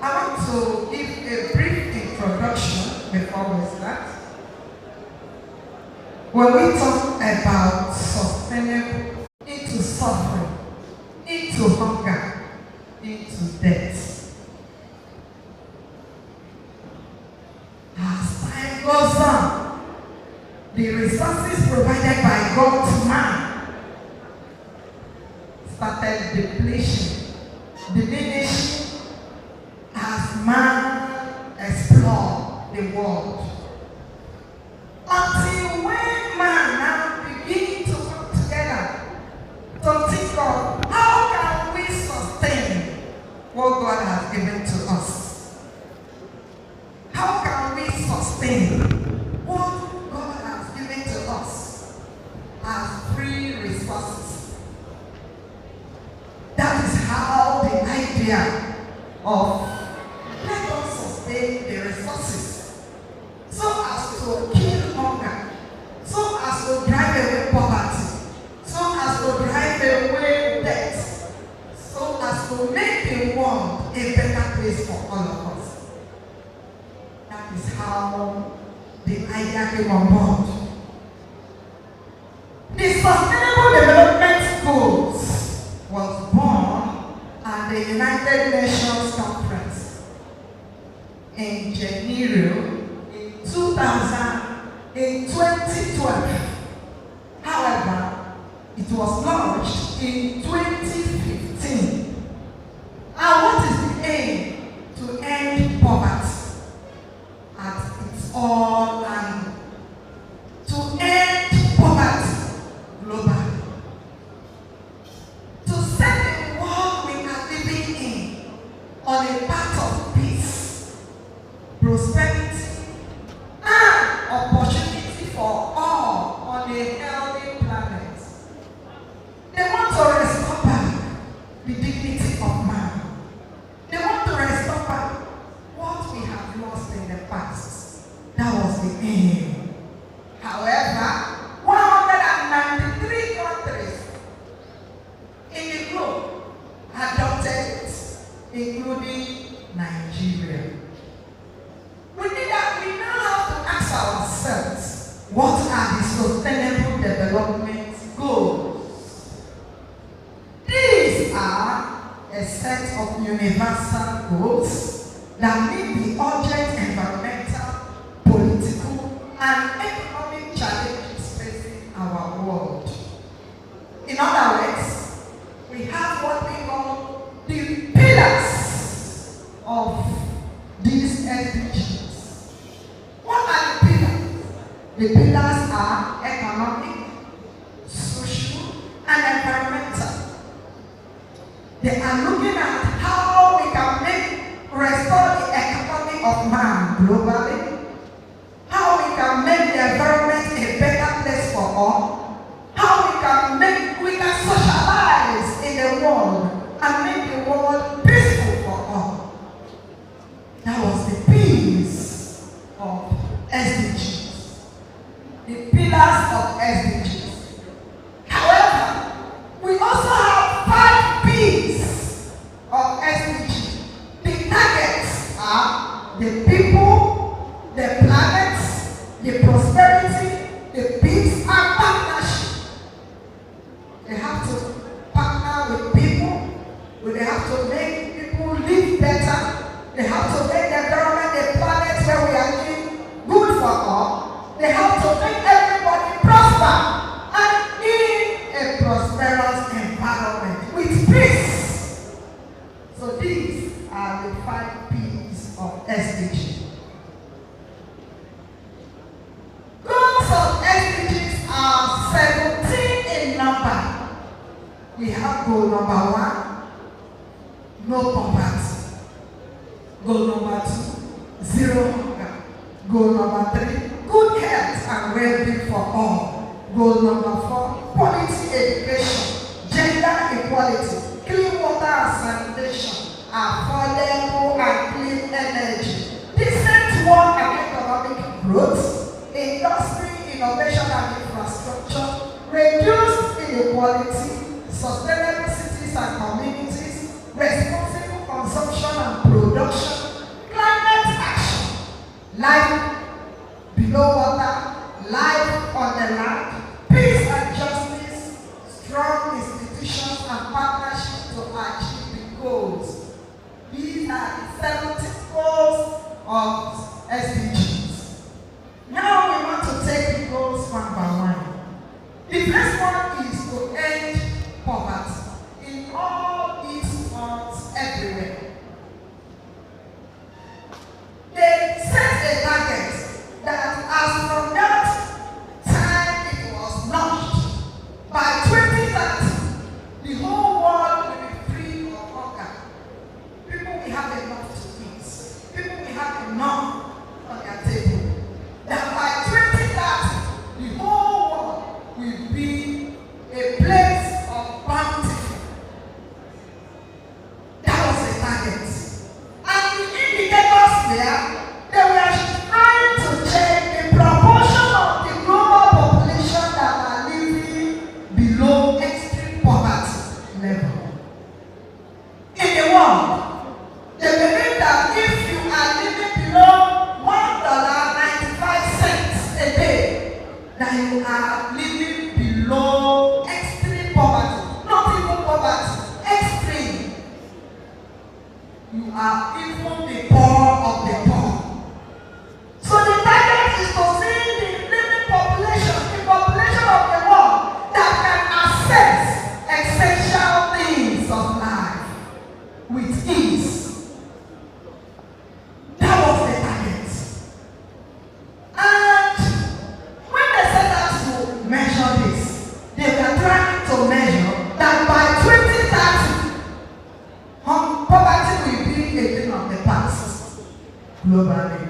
I want to give a brief introduction before we start. When we talk about sustainable, into suffering, into hunger, into death. As time goes on, the resources provided by God to man started depletion, diminishing as man explored the world. Until when man now begins to come together to think of how can we sustain what God has given to us? How can we sustain what God has given to us as free resources? That is how the idea of let us sustain the resources so as to kill hunger, so as to drive away poverty, so as to drive away death, so as to make the world a better place for all of us. That is how the idea came on board. The Sustainable Development Goals was born at the United Nations Conference in January in 2012. However, it was launched in 2015. And what is the aim? To end poverty at its all angle. To end poverty globally. To set the world we are living in on a path of peace, prosperity, and opportunity for all on a healthy planet. They want to restore back the dignity of man. They want to restore back what we have lost in the ourselves, what are the sustainable development goals? These are a set of universal goals that meet the urgent environmental, political, and economic challenges facing our world. In other words, we have what we call the pillars of these SDGs. What are the pillars? The pillars are economic, social, and environmental. They are looking at how we can restore the economy of man globally, how we can make the environment a better place for all, how we can socialize in the world and make the world peaceful for all. That was the piece of SDGs. The pillars of SDGs. However, we also have 5 P's of SDGs. The targets are the people, the planet, the prosperity, the peace, and partnership. They have to partner with people. They have to make people live better. They have to make the environment, the planet where we are living, good for all. They have to make everybody prosper and in a prosperous environment with peace. So these are the 5 P's of SDG. Goals of SDGs are 17 in number. We have goal number 1, no poverty. Goal number 2, 0 hunger. Goal number 3, good health and well-being for all. Goal number 4, quality education, gender equality, clean water and sanitation, affordable and clean energy, decent work and economic growth, industry, innovation and infrastructure, reduced inequality, sustainable cities and communities, responsible consumption and production, climate action, life below water, life on the land, peace and justice, strong institutions and partnerships to achieve the goals. These are the 17 goals of SDGs. Now we want to take the goals one by one. The first one is to end poverty in all its forms everywhere. They set a target that as from that time it was launched, by 2030, the whole world will be free of hunger. People will have enough to eat. People will have enough on their table. That by 2030, the whole world will be a place of bounty. That was a target. And the indicators there, they were trying to check the proportion of the global population that are living below extreme poverty level. In the world, they believe that if you are living below $1.95 a day, that you are living below extreme poverty. Not even poverty, extreme. You are even the poor of the poor. So the target is to see the living population, the population of the world that can access essential things of life with ease. That was the target. And when they set out to measure this, they were trying to measure that by 2030, poverty will be a thing of the past globally.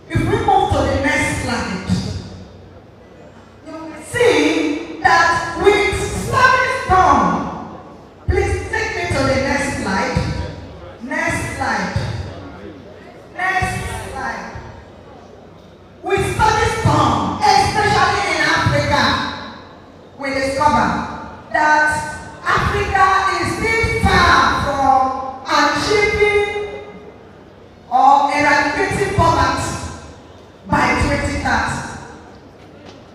If we move to the next slide, you will see that with service done, please take me to the next slide. Next slide. Next slide. With studies done, especially in Africa, we discover that Africa is still far from achieving or eradicating poverty by 2030. that,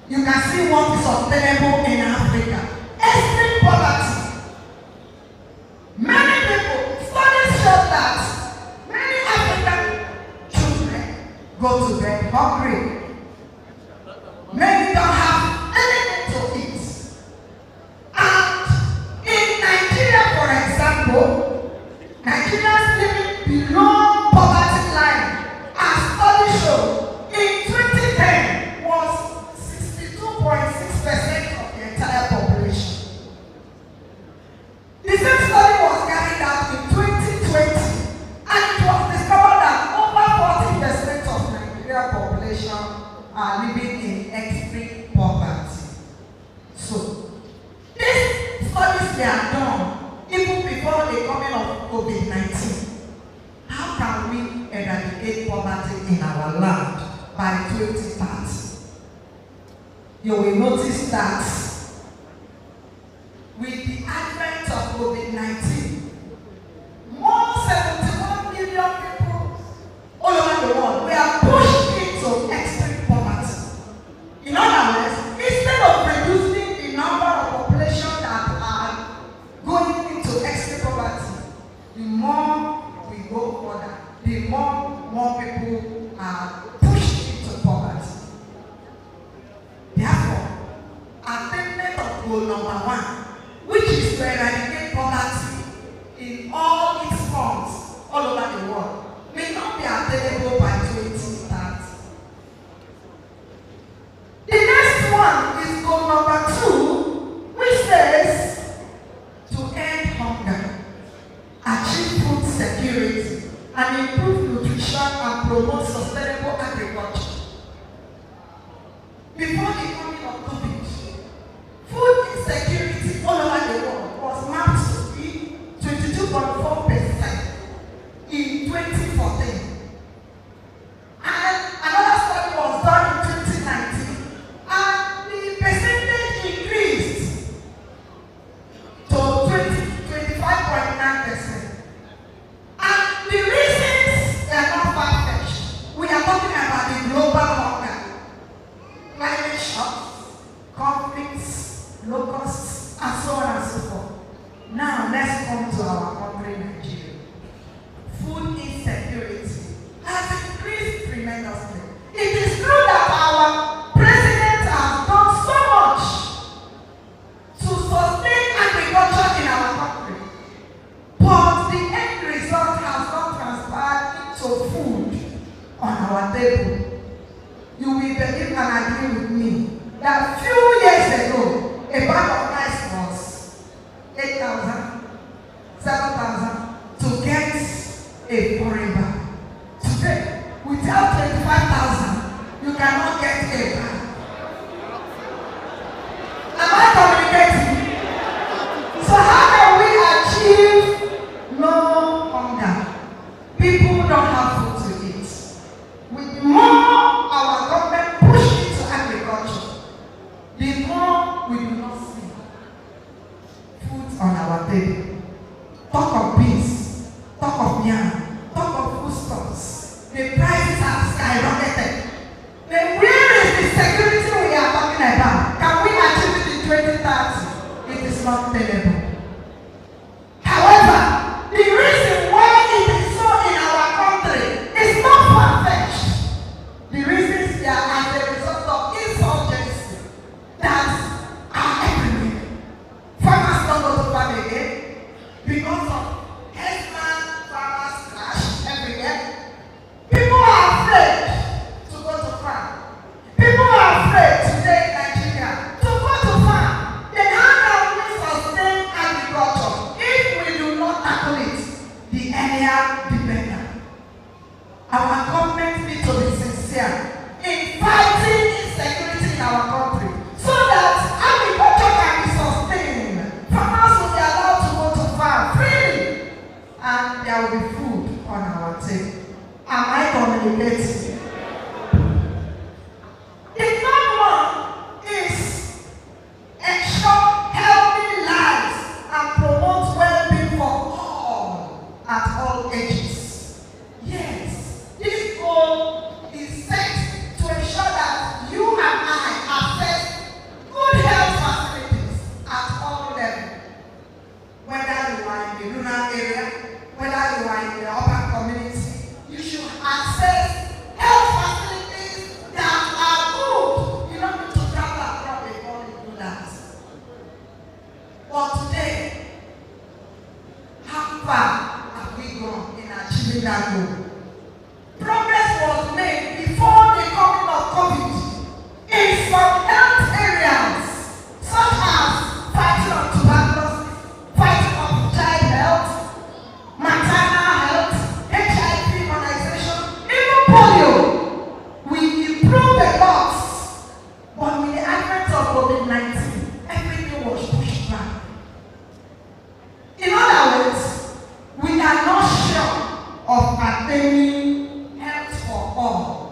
you can see what is obtainable in Africa. Extreme poverty. Many people, studies show that many African children go to bed hungry. Many don't have anything to eat. And in Nigeria, for example, Nigerians living below poverty line, as studies show, in 2010 was 62.6% of the entire population. The same study was carried out in 2020, and it was discovered that over 40% of Nigerian population are living in extreme poverty. So, these studies they are done even before the coming of COVID-19. How can we eradicate poverty in our land by 2030? You will notice that with the advent of COVID-19, more 71 million people all over the world were pushed into extreme poverty. In other words, instead of reducing the number of population that are going into extreme poverty, the more we go further, the more people are pushed into poverty. Therefore, attainment of goal number 1, which is to eradicate poverty in all its forms all over the world, may not be attainable by 2030. The next one is goal number 2, which says to end hunger, achieve food security, and improve nutrition and promote sustainable agriculture. Before the coming of COVID, food insecurity all over the world was mapped to be 22.4% in 2014. And another study was done in 2019, and the percentage increased to 25.9%. And the reasons are not far-fetched. We are talking about the global hunger, climate shocks, conflicts, locusts, and so on and so forth. Now let's come to our country, Nigeria. Food insecurity has increased tremendously. It is true that our president has done so much to sustain agriculture in our country, but the end result has not transpired into food on our table. You will believe and agree with me that few years ago, a bag of rice was 8,000, 7,000 to get a foreign bag. Today, without 25,000, you cannot get a bag. Am I communicating? So how can we achieve no hunger? People don't have food to eat. With more our government push into agriculture, the more we do not see food on our table. Talk of beans, talk of yam, talk of foodstuffs. The prices have skyrocketed. Then where is the second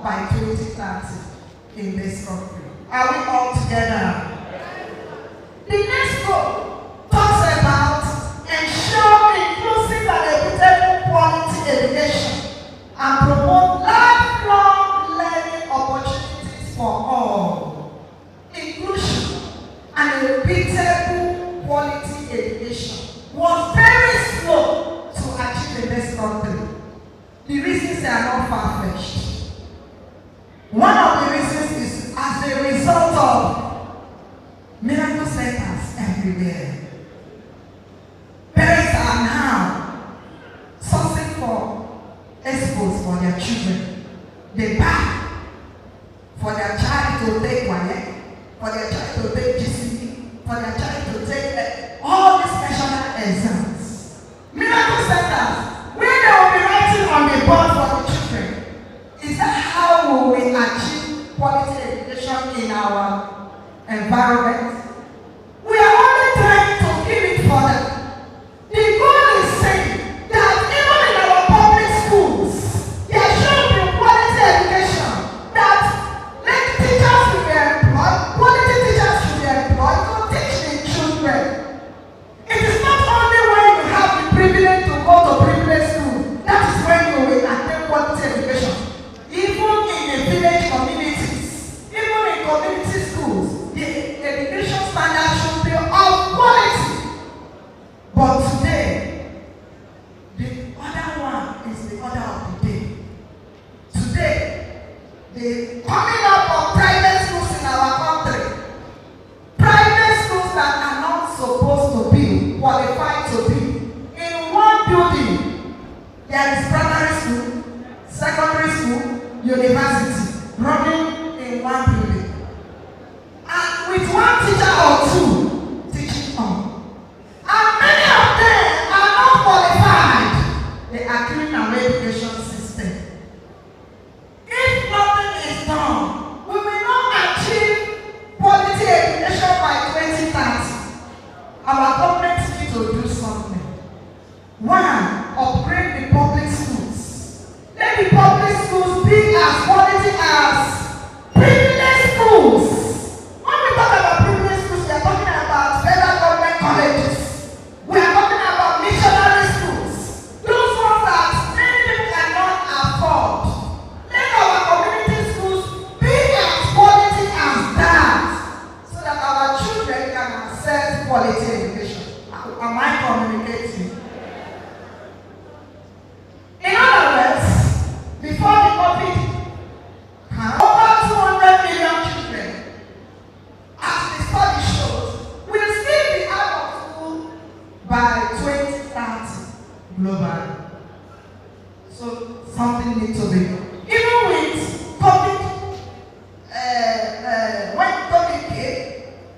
by 2030 in this country. Are we all together? The next goal talks about ensure inclusive and equitable quality education and promote lifelong learning opportunities for all. Inclusion and equitable quality education was very slow to achieve in this country. The reasons are not far-fetched. One of the reasons is as a result of miracle centers everywhere. Parents are now sourcing for expos for their children. They buy for their child to take WAEC, for their child to take GCE, for their child to take all these national exams. Miracle centers, where they will be writing on the board for the children. Is that how will we achieve quality education in our environment? We are only trying to give it for them. The goal is saying that even in our public schools, there should be quality education, that teachers should be employed, quality teachers should be employed to teach the children. It is not only when you have the privilege to go to privilege school, that is when you will attain quality education. Even in the village communities, even in community schools, the education standard should be of quality. But today, the other one is the order of the day. Today, the coming up of private schools in our country, private schools that are not supposed to be qualified to be in one building. There is primary school, secondary school, university running in one building, and with one teacher or two teaching on. And many of them are not qualified. They are cleaning our education system. If nothing is done, we will not achieve quality education by 2030. Our government needs to do something. One, upgrade the public schools. Let the public schools be as quality as privilege schools. When we talk about privilege schools, we are talking about federal government colleges. We are talking about missionary schools. Those ones that many people cannot afford. Let our community schools be as quality as that, so that our children can access quality education. Am I communicating? In other words, before the COVID, over 200 million children, as the study shows, will still be out of school by 2030 globally. So something needs to be done. Even with COVID, when COVID came,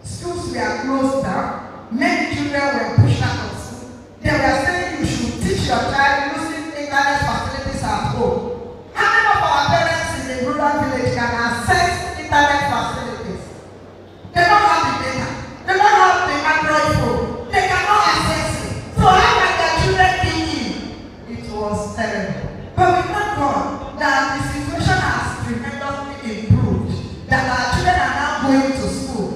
schools were closed down. Many children were pushed out of school. They were saying you should teach your child using internet facilities at home. How many of our parents in the rural village can access internet facilities? They don't have the data. They don't have the Android phone. They cannot access it. So how can their children be in? It was terrible. But we thank God that the situation has tremendously improved. That our children are now going to school.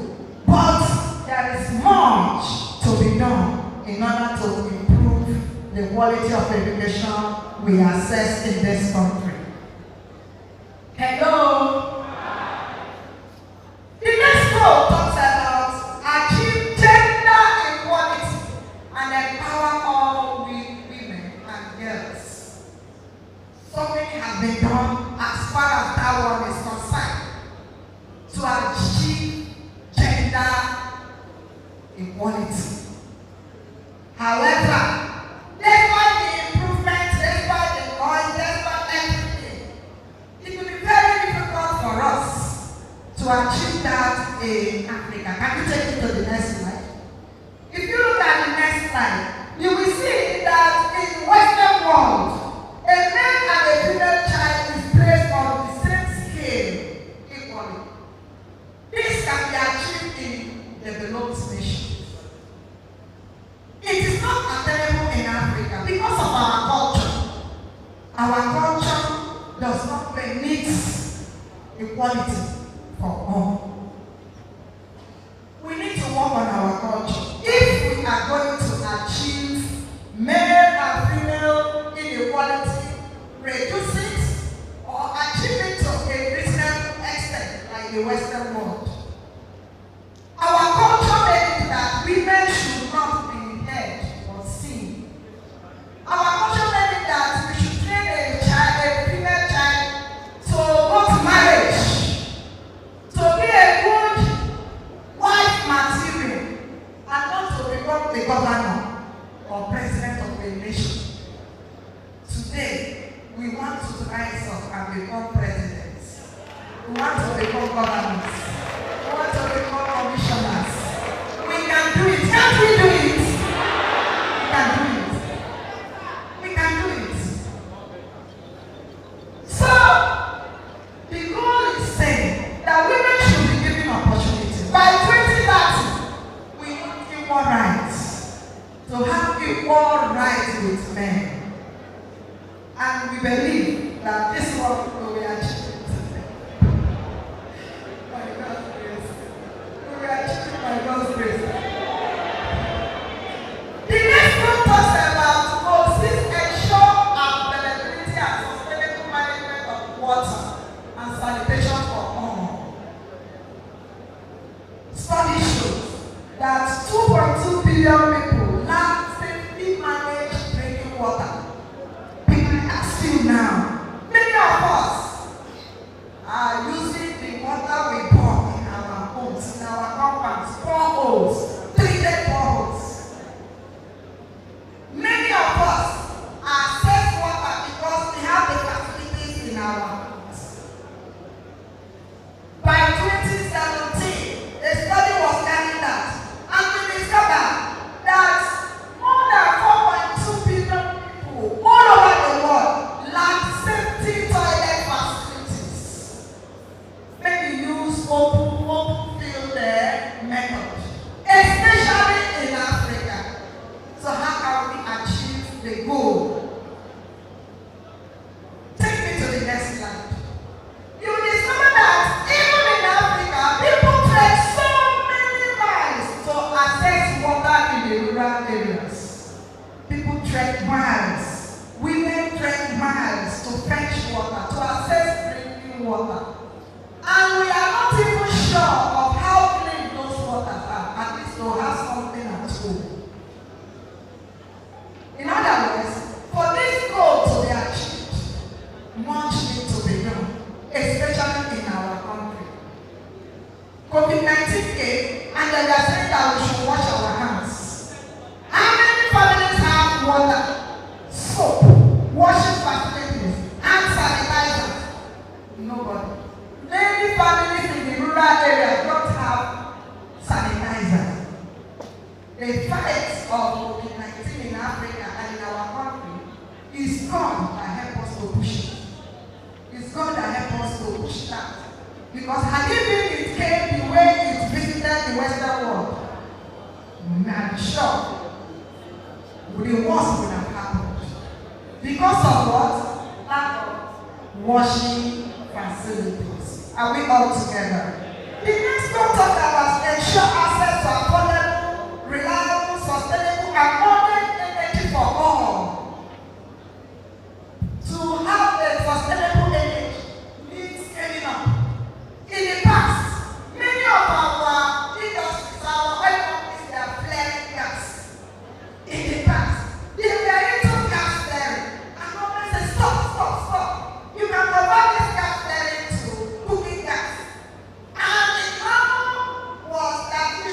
But there is much to be done in order to improve the quality of education we access in this country. Hello? The next goal talks about achieve gender equality and empower all women and girls. Something has been done as far as that one is concerned to achieve gender equality. However, despite the improvements, despite the noise, despite everything, it will be very difficult for us to achieve that in Africa. Can you take it to the next slide? If you look at the next slide, you will see that in the Western world, a male and a female child is placed on the same scale equally. This can be achieved in developed nations. It is not attainable in Africa because of our culture. Our culture does not permit equality for all. We need to work on our culture. If we are going to achieve male and female inequality, reduce it, or achieve it to a reasonable extent like the Western world, our culture means that women should not be heard or seen. Our culture means that we should train a female child to go to marriage, to be a good wife material, and not to become the governor or president of a nation. Today, we want to rise up and become presidents. We want to become governors. We want to become commissioners. We can do it. Can't we do it? We can do it. We can do it. So, the goal is saying that women should be given opportunity. By 2030, we need equal rights. To have equal rights with men. And we believe that this work will be achieved. By God's grace. We will achieve it by God's grace. The next one talks about ensure availability and sustainable management of water and sanitation for all. Study shows that 2.2 billion people lack safely managed drinking water. Still now, many of us are using the water we pour in our homes, in our compounds, boreholes, treated boreholes. Many of us access water because we have the facilities in our homes. By 2017, a study was carried out, and we discovered that more than 4.2 billion people all over the world lack safety toilet facilities. Maybe use open field method, especially in Africa. So how can we achieve the goal? Take me to the next slide. You will discover that even in Africa, people trek so many miles to access water in the rural areas. People trek miles. Women trek miles to fetch water, to access drinking water. And we are not even sure of how clean those waters are, at least to have something at home. In other words, for this goal to be achieved, much needs to be done, especially in our country. COVID-19 came, and they are saying that we should wash our hands. How many families have water? Soap, washing facilities, hand sanitizers. Nobody. Many families in the rural areas don't have sanitizers. The fight of COVID-19 in Africa and in our country is God that help us to push it. It's God that help us to push that. Because had it came the way it visited the Western world, I'm sure the worst would have happened. Because of what? Lack of washing facilities. Are we all together? The next one talks about ensure access to affordable, reliable, sustainable, and abundant energy for all. To have a sustainable energy needs scaling up. In the past, many of our industries, our oil companies, they are flaring gas. In the past, they were into gas flaring. Stop. You can convert this gas flaring to cooking gas. And the problem was that we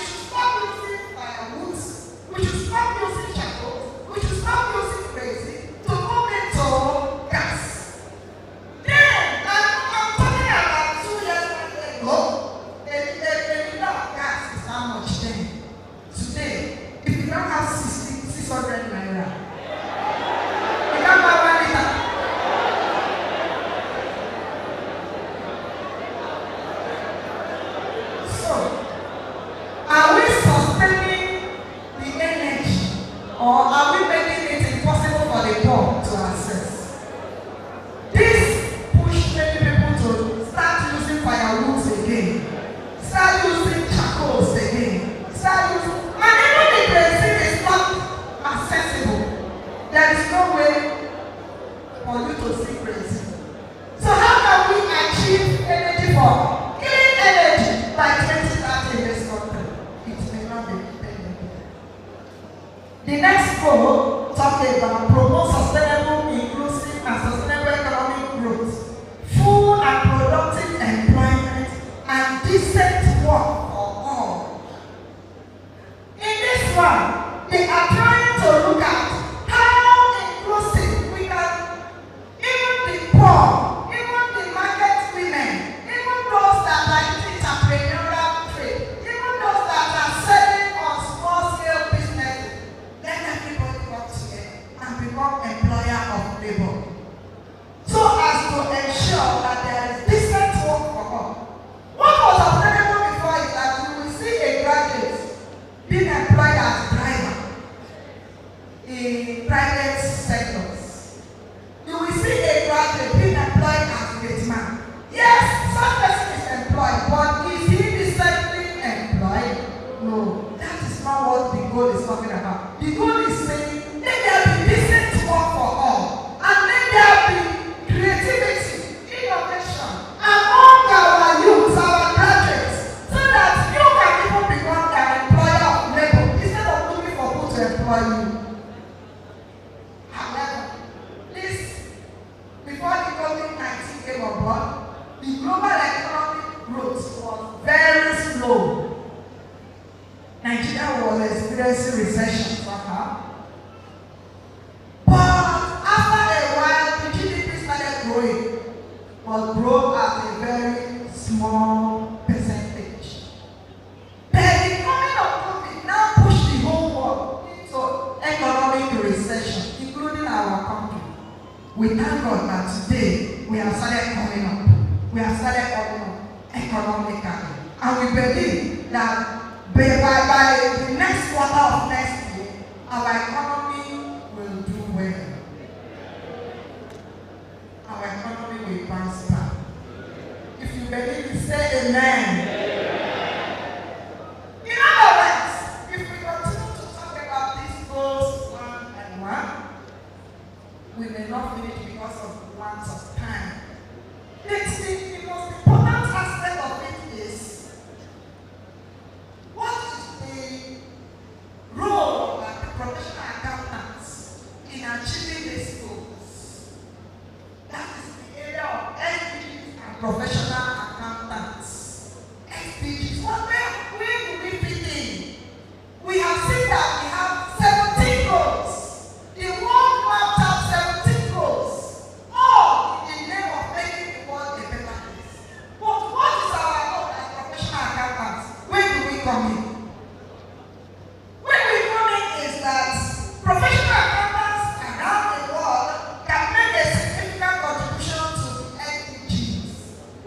was experiencing recession somehow. But after a while, the GDP started growing, but grew at a very small percentage. Then the coming of COVID now pushed the whole world into economic recession, including our country. We thank God that today we have started coming up. We have started coming up economically. And we believe that by the next quarter of next year, our economy will do well. Our economy will bounce back. If you believe it, say amen. In other words, if we continue to talk about these goals one and one, we may not finish because of want of time. The most important aspect of it is, what is the role of the professional accountants in achieving these goals? That is the area of SDGs and professional accountants. SDGs, where do we fit in? We have seen that we have 17 goals. The world mapped out 17 goals, all in the name of making the world a better place. But what is our role as professional accountants? Where do we come in? Where we come in is that professional accountants around the world can make a significant contribution to the SDGs.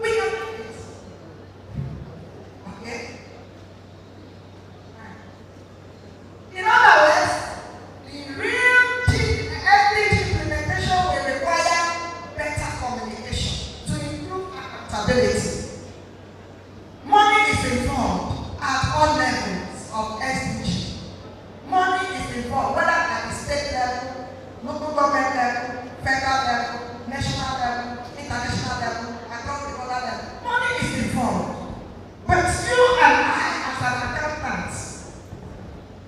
We can do this. Okay? In other words, the real SDG implementation will require better communication to improve accountability. Money is involved at all levels of SDG. Money is involved, whether at the state level, local government level, federal level, national level, international level, across the border level. Money is involved. But you and I, as an accountant,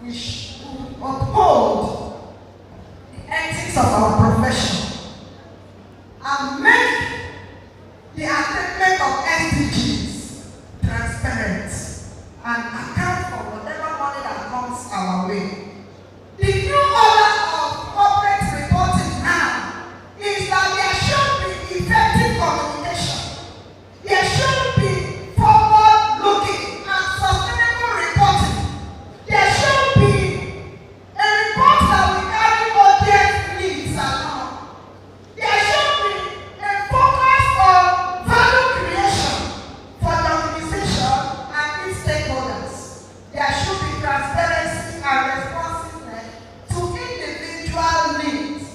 we should uphold the ethics of our profession and make the attainment of SDGs transparent and account for whatever money that comes our way. The new order of corporate reporting now is that there should be effective communication. There should be forward-looking and sustainable reporting. There should be a report that will carry audience needs along. There should be a focus on value creation for the organization and its stakeholders. There should be transparency and responsiveness to individual needs.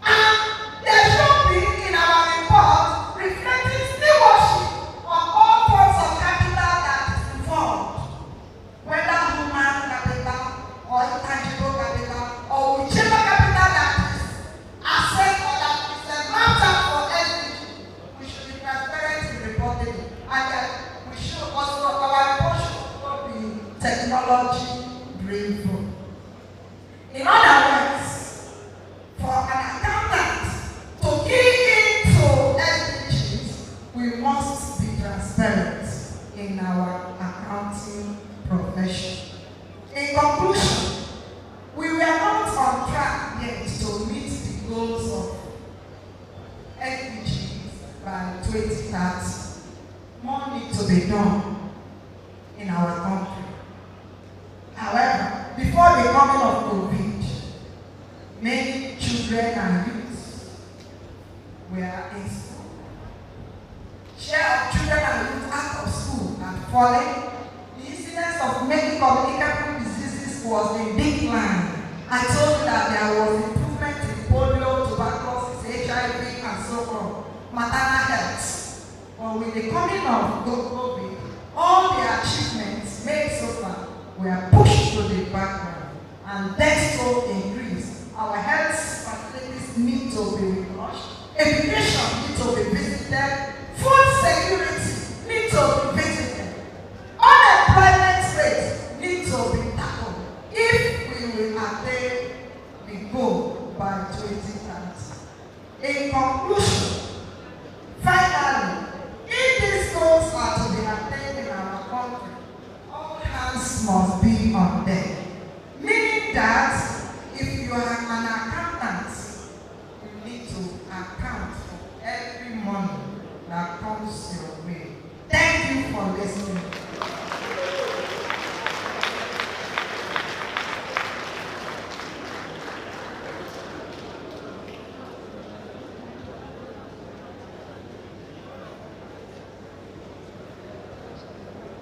And there should be in our report reflecting stewardship of all forms of capital that is involved, whether human capital or intangible capital or whichever capital that is asset or that is mapped out for SDG. We should be transparent in reporting it, and that we should also, our report should also be technology driven. In other words, for an accountant to key into SDGs, we must be transparent in our accounting profession. In conclusion, we were not on track yet to meet the goals of SDGs by 2030. More needs to be done in our country. However, before the coming of COVID, many children and youth were in school. Share of children and youth out of school had fallen. The incidence of many communicable diseases was in decline. I told you that there was improvement in polio, tuberculosis, HIV, and so on, maternal health. But with the coming of COVID, all the achievements made so far were pushed to the background, and death toll increased. Our health facilities need to be refreshed, education needs to be visited, food security needs to be visited, unemployment rate needs to be tackled if we will attain the goal by 2030. In conclusion, finally, if these goals are to be attained in our country, all hands must be on deck. for listening.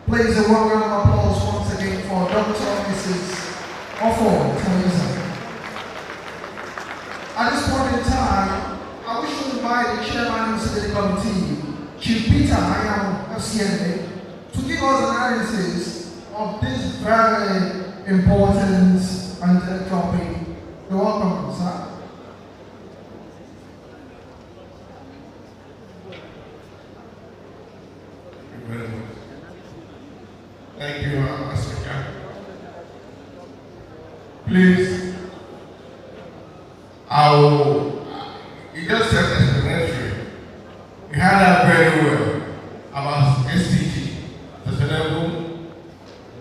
Please, a warm round of applause once again for Dr. Mrs. Offo Teresa. At this point in time, I wish to invite the chairman of the City Committee, Chief Peter Ayam FCNA, to give us an analysis of this very important and topic. You're welcome, sir. Thank you very much. Thank you, Asaka. Please, you just self-explanatory. You had that very well about SDG, sustainable.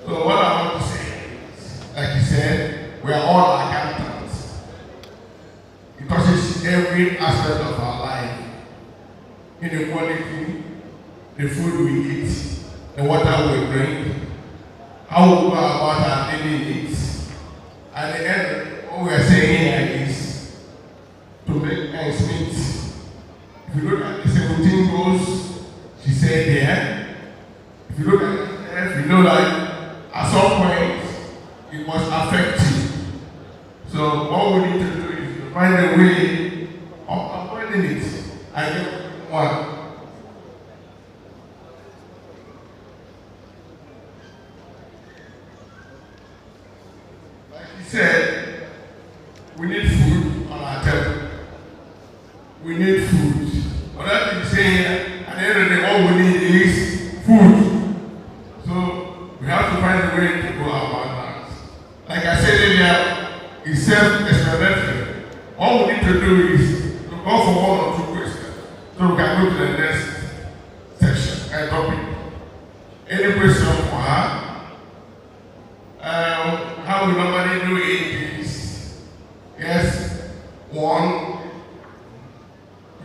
So what I want to say is, like you said, we are all accountants. It touches every aspect of our life. Inequality, the food we eat, the water we drink, how we go about our daily needs. At the end, what we are saying here is to make ends meet. If you look at the 17 goals she said there, if you look at it, you know that at some point it must affect you. So what we need to do is to find a way of avoiding it. I get one. Said we need food on our table. We need food. What I've been saying, at the end of the day, all we need is food. So we have to find a way to go about that. Like I said earlier, it's self-explanatory. All we need to do is to go for one or two questions so we can go to the next section and topic. Any question for her? How we normally do it is, yes, one,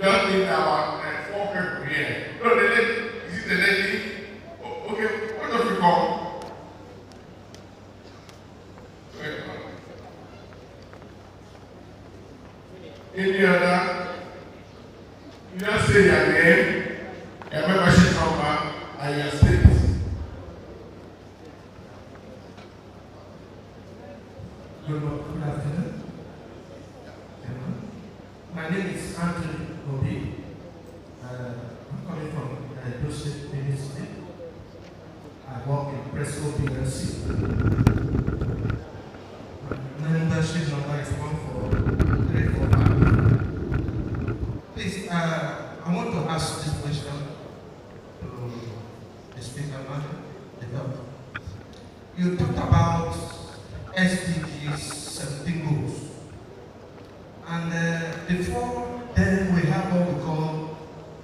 just need about 4 people here. No, the lady, is it the lady? Oh, okay, what does it call? Any other? You just say your name, your membership number, and your state. Good afternoon. My name is Anthony Obi. I'm coming from Joseph Ministry. I work in Presco PLC. My membership number is 14345. Please, I want to ask this question to the speaker, madam. You talked about SDGs 17 goals. And before then we have what we call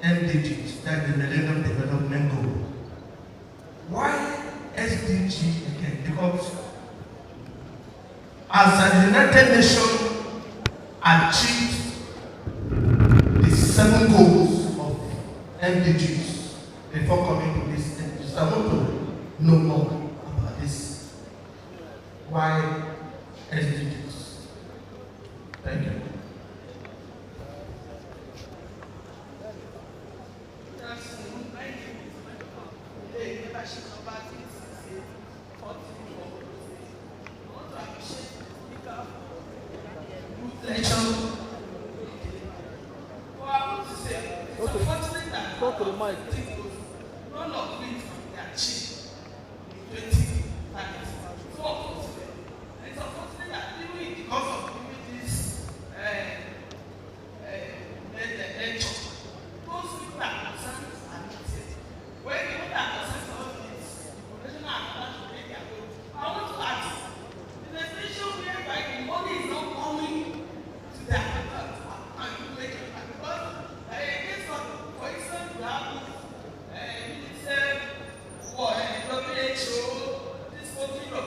MDGs, that's the Millennium Development Goal. Why SDG again? Because as the United Nations achieved the 7 goals of MDGs before coming to this SDGs, I want to know more about this. Why SDGs? Thank you. Talk to the mic. None of it they achieved in 2030. So, it's unfortunate that even because of this nature, those people that are concerned are limited. When people that are concerned about this, the professional are to make their goal. I want to ask, in a situation whereby the money is not coming to that and you make it because against for instance, you have WHO, this country of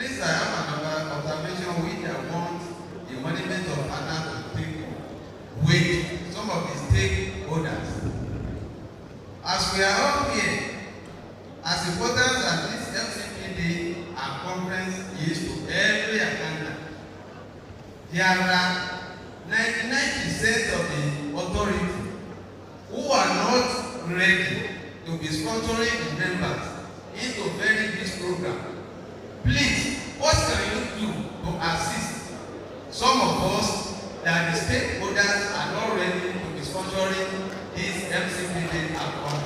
Please, I have another observation which I want the management of ANAN to take with some of the stakeholders. As we are all here, as important as this MCPD and conference is to every accountant, there are 99% of the authority who are not ready to be sponsoring the members into very this program. Please, what can you do to assist some of us that the stakeholders are not ready to be sponsoring this MCPD and conference?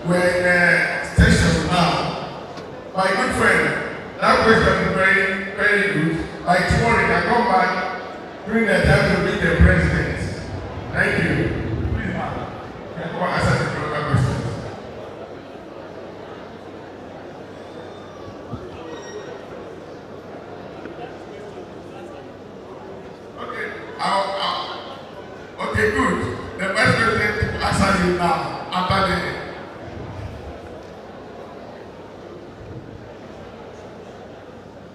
We're in a session now. My good friend, that question is very, very good. By tomorrow, I come back during the time to meet the president. Thank you. Please, ma'am. Can come and answer the questions. Okay. Okay, good. The vice president will answer you now. After the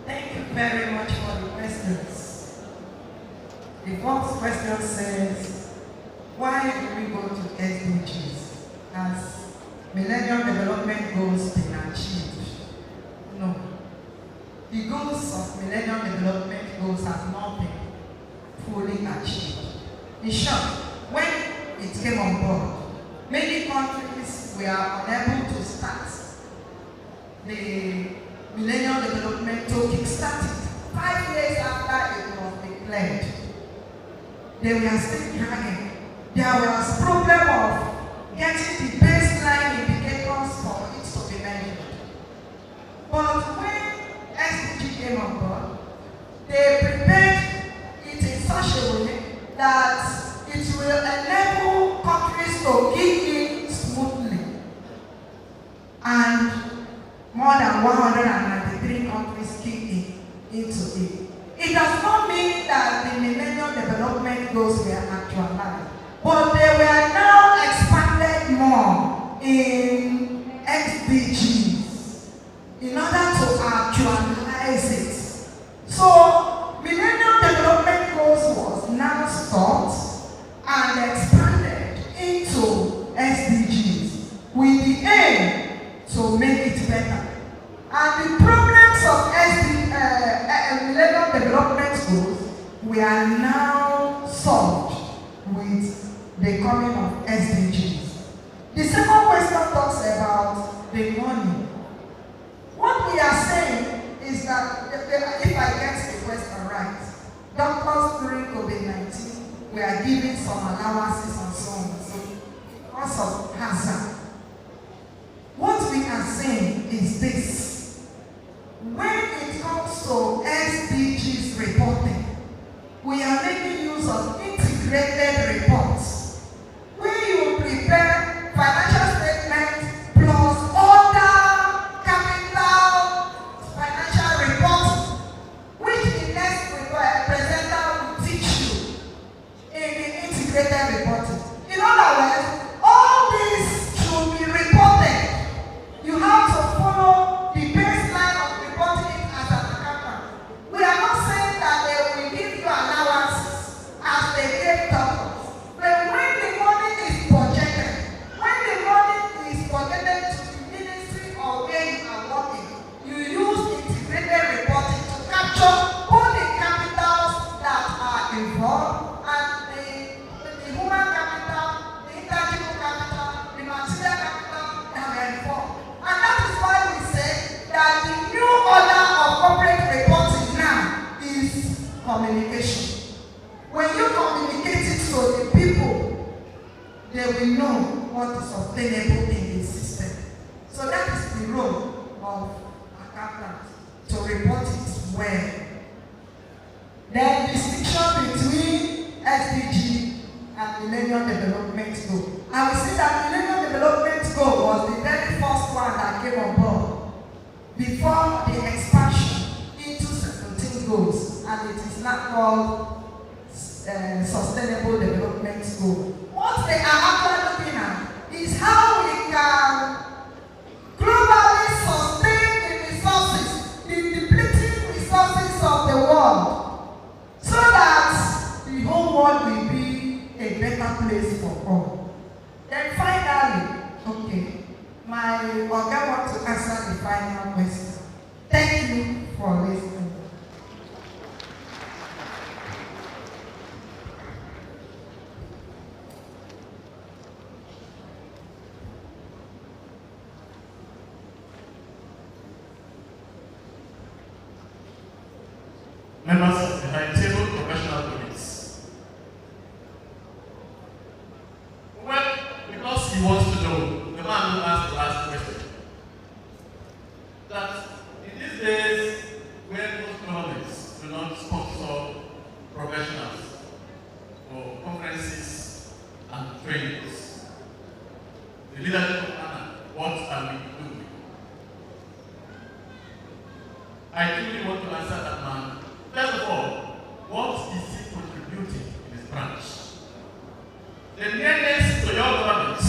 Thank you very much for the questions. The first question says, why do we go to SDGs? Has Millennium Development Goals been achieved? No. The goals of Millennium Development Goals have not been fully achieved. In short, when it came on board, many countries were unable to start the Millennium Development to kickstart it. 5 years after it was declared, they were still dragging. There was problem of getting the baseline indicators for it to be measured. But when SDG came on board, they prepared it in such a way that it will enable countries to kick in smoothly. And more than 193 countries kicked into it. It does not mean that the Millennium Development Goals were actualized, but they were now expanded more in SDGs in order to actualize it. So, Millennium Development Goals was now stopped and expanded into SDGs with the aim to make it better. And the problems of Millennium Development Goals were now solved with the coming of SDGs. The second question talks about the money. What we are saying is that, if I get the question right, doctors during COVID-19 were given some allowances and so on, so because of hazard. What we are saying is this: when it comes to SDGs reporting, we are making use of integrated reports, where you prepare financial statements plus other capital financial reports, which the next presenter will teach you in the integrated reporting. In other words, all this should be reported. You have to follow the baseline of reporting it as an accountant. We are not saying that they will give you allowances as they gave doctors. But when the money is projected to the ministry or where you are working, you use integrated reporting to capture all the capitals that are involved and the human capital, the intangible capital, the material capital that are involved. And that is why we say that the new order of corporate reporting now is communication. When you communicate it to the people, they will know what is obtainable in the system. So that is the role of accountants, to report it well. The distinction between SDG and Millennium Development Goal. I will say that Millennium Development Goal was the very first one that came on board. before the expansion into 17 goals, and it is not called sustainable development goal. What they are actually looking at is how we can globally sustain the resources, the depleting resources of the world, so that the whole world will be a better place for all. Then finally, okay, my Oga wants to answer the final question. Thank you for listening. Members of the high table professional committees. Well, because he wants to know, the man who asked the last question, that in these days when most governments do not sponsor professionals for conferences and trainings, the leadership of ANAN, what are we doing? I truly want to answer that man. First of all, what is he contributing in his branch? The nearness to your government,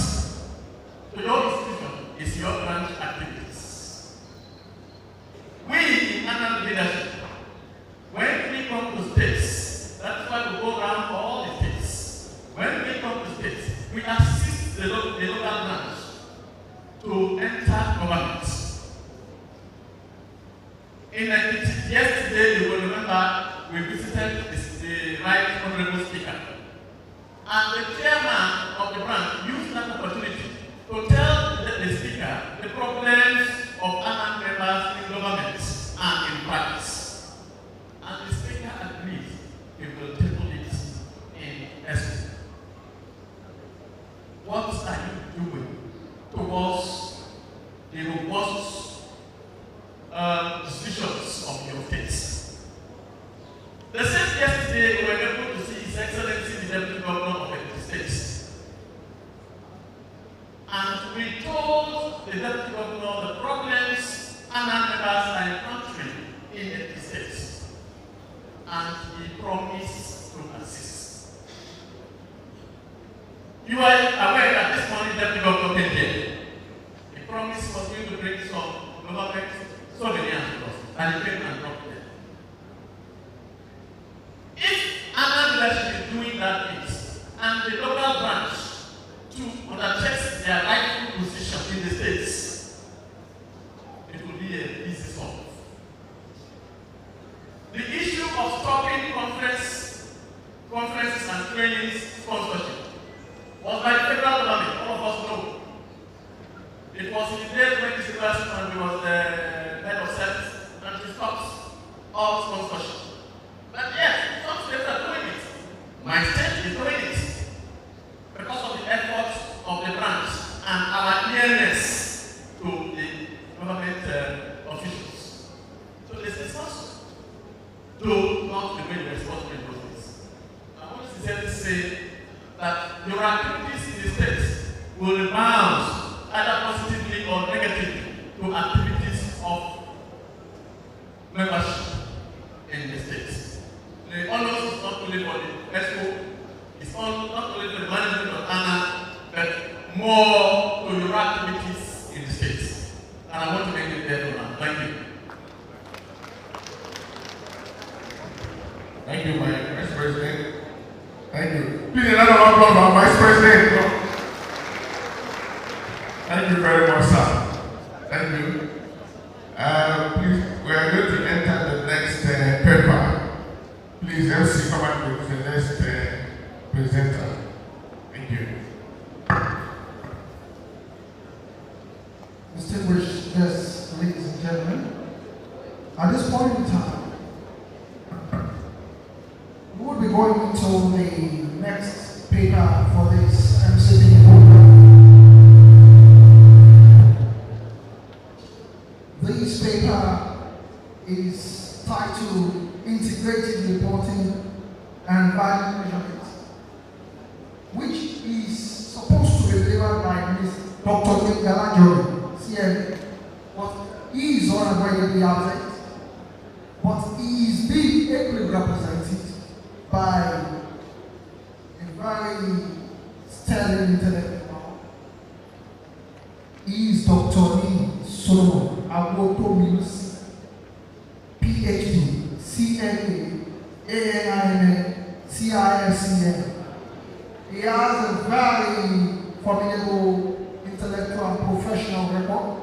to your institution, is your branch activities. We in ANAN leadership, when we come to states, that's why we go around all the states. When we come to states, we assist the local branch to enter government. In Ekiti, yesterday, you will remember, we visited the Right Honorable Speaker. And the chairman of the branch used that opportunity to tell the Speaker the problems of ANAN members in government and in practice. And the Speaker agreed he will table it in essence. What are you doing towards the robust decisions of your case? The same yesterday, we were able to see His Excellency the Deputy Governor of Ekiti State. And we told the Deputy Governor the problems ANAN members are encountering in Ekiti State. And he promised to assist. You are aware that this morning the Deputy Governor came here. He promised he was going to bring some government souvenirs to us, and he came and dropped them. If ANAN leadership is doing that bit, and the local branch to undertake their rightful position in the states, it will be a easy solve. The issue of stopping conferences and trainings sponsorship was by the federal government, all of us know. It was in the days when this person was the head of service, and she stopped all sponsorship. But yes, some states are doing it. My state is doing it because of the efforts of the branch and our nearness to the government officials. So this is us. Do not remain responsible in those things. I want to sincerely say that your activities in the states will rebound either positively or negatively to activities of membership in the states. The honors is not only for the ESCO, it's not only for the management of ANAN, but more to your activities in the states. And I want to make it there for now. Thank you. Thank you, my Vice President. Thank you. Please, a round of applause for our Vice President. Thank you very much, sir. Thank you. Please, we are going to enter the next paper. Please, MC, come and with the next presenter. Thank you. Distinguished guests, ladies and gentlemen, at this point in time, we will be going into the next paper for this MCPD program. This paper is titled Integrated Reporting and Value Measurement, which is supposed to be delivered by Ms. Dr. Galajori, CM. But He is unavoidably absent, but he is being ably represented by a very sterling intellectual. He is Dr. Lee Solomon Awotomilusi, PhD, CNA, ANAN, CISCN. He has a very formidable intellectual and professional record.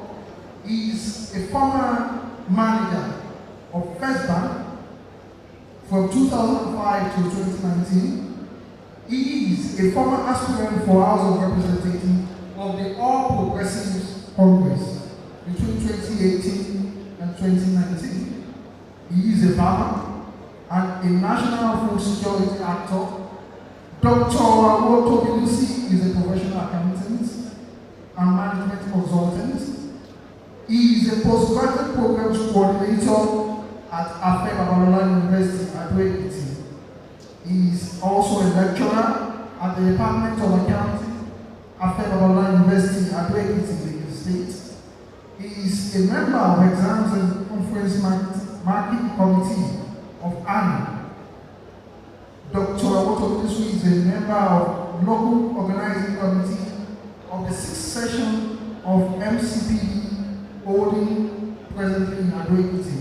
He is a former manager of First Bank from 2005 to 2019. He is a former aspirant for House of Representatives of the All Progressives Congress between 2018 and 2019. He is a farmer and a national food security actor. Dr. Awotomilusi is a professional accountant and management consultant. He is a postgraduate programs coordinator at Afe Babalola University at Ekiti. He is also a lecturer at the Department of Accounting, Afe Babalola University at Ekiti, Lagos State. He is a member of Exams and Conference Marking Committee of ANAN. Dr. Awotomilusi is a member of local organizing committee of the 6th session of MCPD holding presently in Ekiti.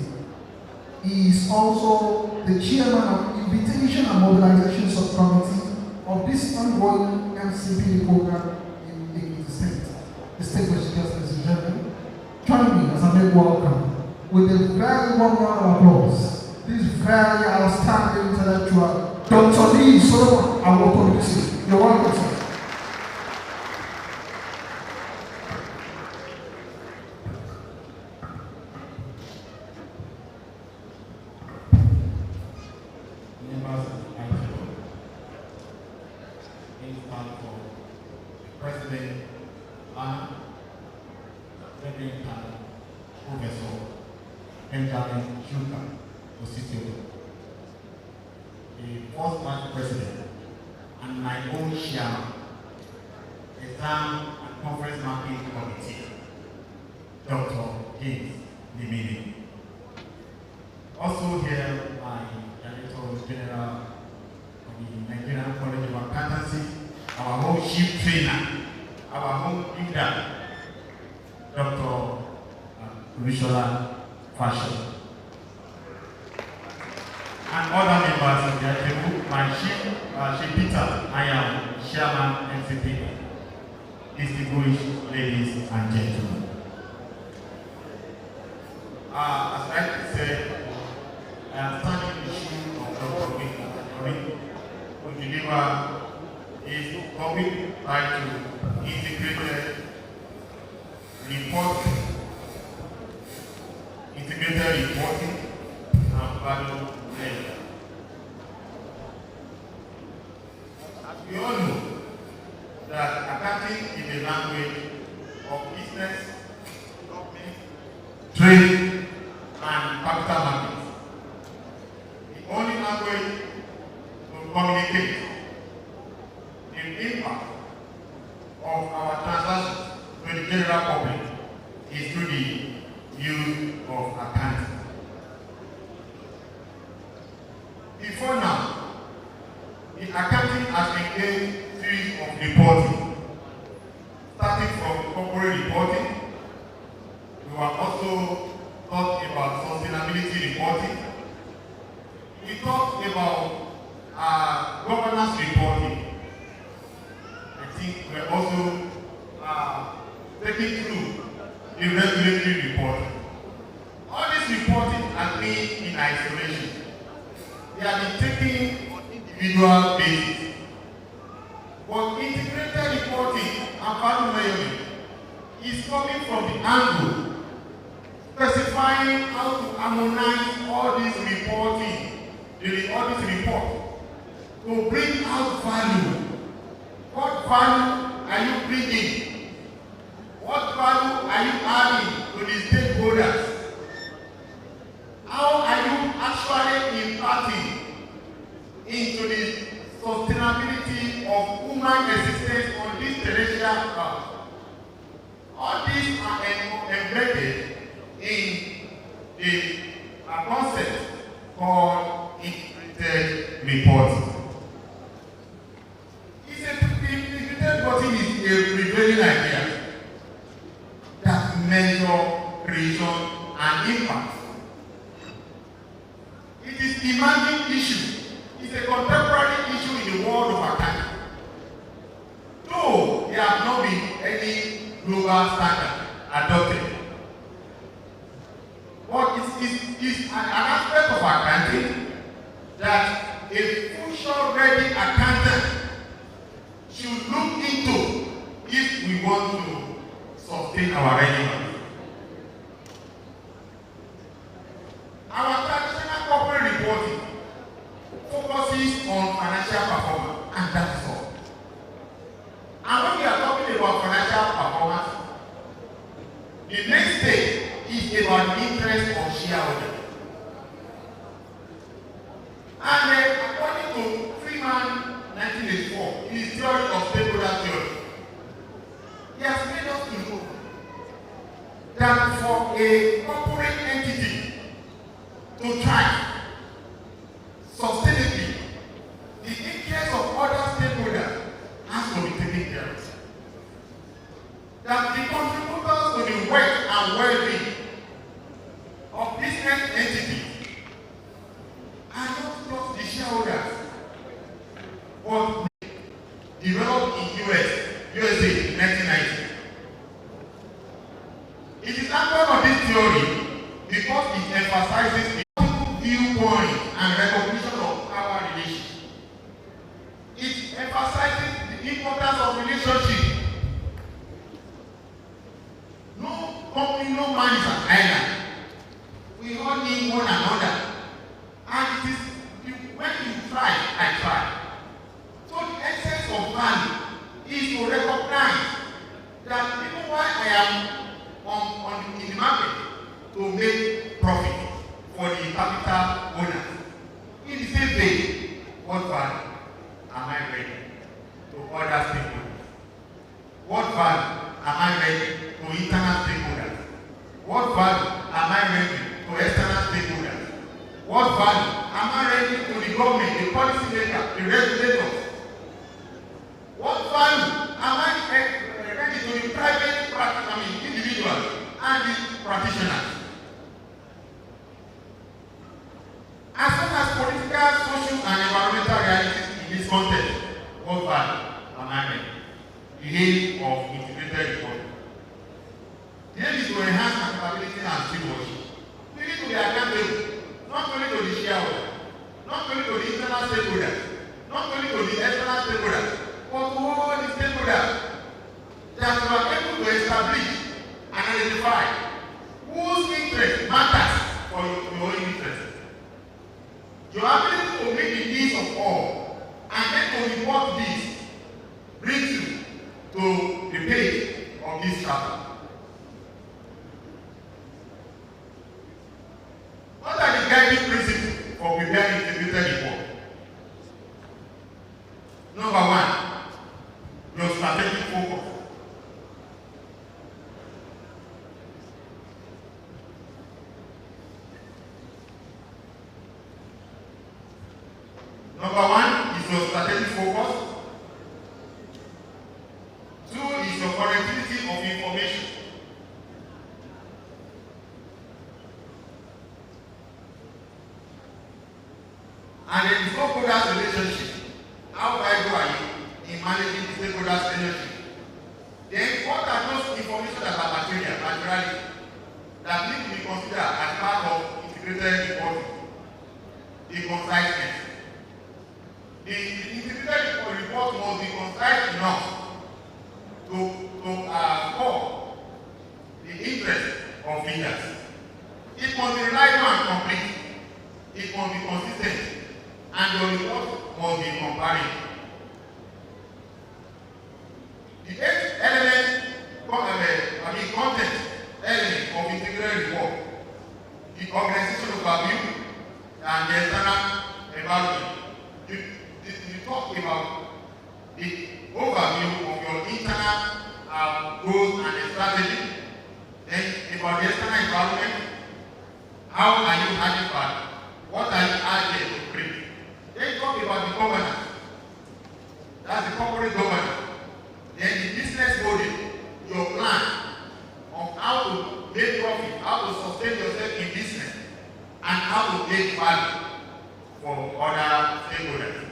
He is also the chairman of Invitation and Mobilization Subcommittee of this ongoing MCPD program in Ekiti State. Distinguished guests, ladies and gentlemen, join me as I make welcome with a very warm round of applause this very outstanding intellectual, Dr. Lee Solomon Awotomilusi. You're welcome, sir. President ANAN, Professor Benjamin Chuka Ositio, the first vice president, and my own chairman, Exam and Conference Marking Committee, Dr. James Limini. Also here, my Director General of the Nigerian College of Accountancy, our home chief trainer, our home leader, Dr. Rishola Fashion, and other members of the table, my chief Peter, I am Chairman MCPD. Distinguished ladies and gentlemen. As I said, I am standing in the shoes of Dr. Winkler who deliver his topic titled Integrated Reporting and Value Measure. As we all know, that accounting is the language of business, government, trade, and capital markets. The only language to communicate the impact of our transactions to the general public is through the use of accounting. Before now, the accounting has engaged a series of reporting, starting from corporate reporting. We were also talking about sustainability reporting. We talked about governance reporting. I think we're also taking through the regulatory reporting. All this reporting has been in isolation. They have been taken on individual basis. But integrated reporting and value measurement is coming from the angle specifying how to harmonize all this reporting, all this report, to bring out value. What value are you bringing? What value are you adding to the stakeholders? How are you actually impacting into the sustainability of human existence on this terrestrial earth? All these are embedded in a concept called integrated reporting. Integrated reporting is a prevailing idea that measures creation and impact. It is a demanding issue. It's a contemporary issue in the world of accounting. Though there have not been any global standard adopted, but it is an aspect of accounting that a future-ready accountant should look into if we want to sustain our relevance. Our traditional corporate reporting focuses on financial performance, and that is all. And when we are talking about financial performance, the next stage is about the interest of shareholders. And according to Freeman 1984, in his theory of stakeholder theory, he has made us to know that for a corporate entity to thrive sustainably, the interest of other stakeholders has to be taken care of. That the contributors to the wealth and well-being of business entities are not just the shareholders, but developed in USA in 1990. It is anchored on this theory because it emphasizes the viewpoint and recognition of power relations. It emphasizes the importance of relationship. No company, no man is an island. We all need one another. And it is when you try, I try. So the essence of value is to recognize that even while I am in the market to make profit for the capital owners, in the same way, what value am I ready to other stakeholders? What value am I ready to internal stakeholders? What value am I ready to external stakeholders? What value am I ready to the government, the policymaker, the regulators? What value am I ready to the private individuals and the practitioners? As well as political, social, and environmental realities in this context, what value am I ready? The aim of integrated reporting. The aim is to enhance accountability and stewardship. We need to be accountable, not only to the shareholder, not only to the internal stakeholders, not only to the external stakeholders, but to all the stakeholders that you are able to establish and identify whose interest matters for your interest. Your ability to meet the needs of all and then to report this brings you to the page of this chapter. What are the guiding principles for preparing integrated report? Number one, your strategic focus. Number one is your strategic focus. Two is your connectivity of information. And then the stakeholders relationship. How vital are you in managing the stakeholders relationship? Then what are those information that are materiality that need to be considered as part of integrated reporting? The conciseness. The integrated report must be concise enough to score the interest of leaders. It must be reliable and complete. It must be consistent, and the report must be comparative. The eighth element, content element of integrated report, the organizational overview and the external environment. You talk about the overview of your internal goals and strategy, then about the external environment, How are you adding value? What are you adding to create? Then talk about the governance. That's the corporate governance. Then the business model, your plan of how to make profit, how to sustain yourself in business, and how to make value for other stakeholders.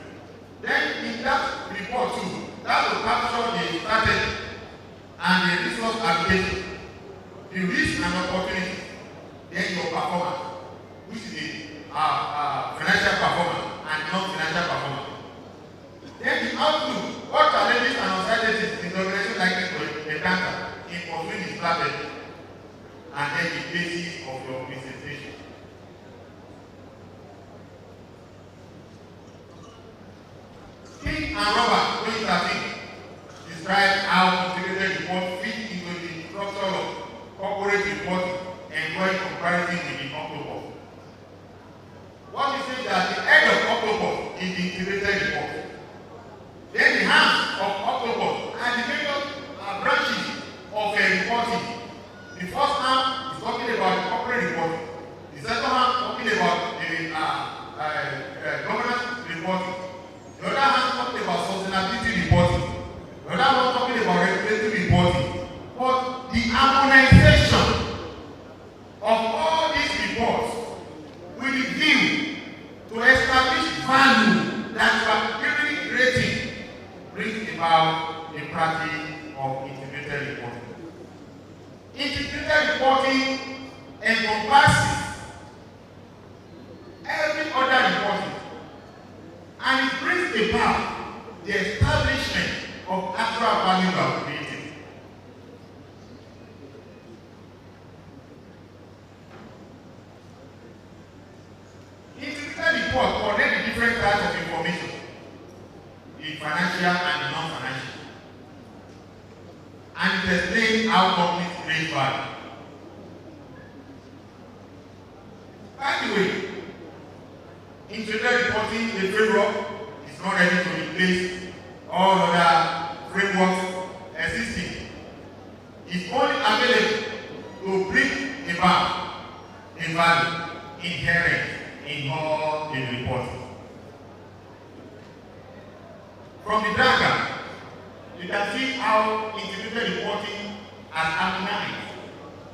Then in that report too, that will capture the strategy and the resource allocation, the risk and opportunity, then your performance, which is the financial performance and non-financial performance. Then the outlook, what challenges and uncertainties is the organization likely to encounter in pursuing the strategy, and then the basis of your presentation. King and Robert 2013 describe how integrated report fit into the structure of corporate reporting and employee comparison with the octopus. What is it that the head of octopus is the integrated report? Then the hands of octopus are the major branches of reporting. The first hand is talking about the corporate reporting. The second hand talking about the governance reporting. The other hand talking about sustainability reporting. The other one talking about regulatory reporting. But the harmonization of all these reports with the view to establish value that you are really creating brings about the practice of integrated reporting. Integrated reporting encompasses every other reporting, and it brings about the establishment of actual value you are creating. Integrated report connects the different types of information, the financial and the non-financial, and it explains how companies create value. By the way, integrated reporting, the framework is not ready to replace all other frameworks existing. It's only available to bring about the value inherent in all the reporting. From the diagram, you can see how integrated reporting has harmonized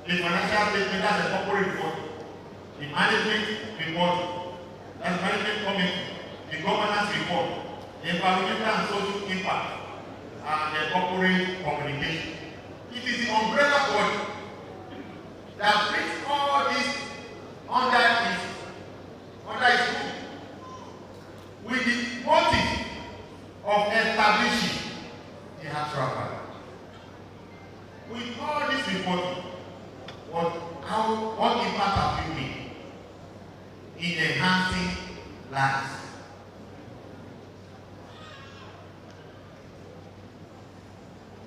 the financial statement as a corporate reporting, the management reporting, that's management committee, the governance report, the environmental and social impact, and the corporate communication. It is the umbrella body that brings all this under its roof with the motive of establishing the actual value. With all this reporting, what impact have you made in enhancing lives?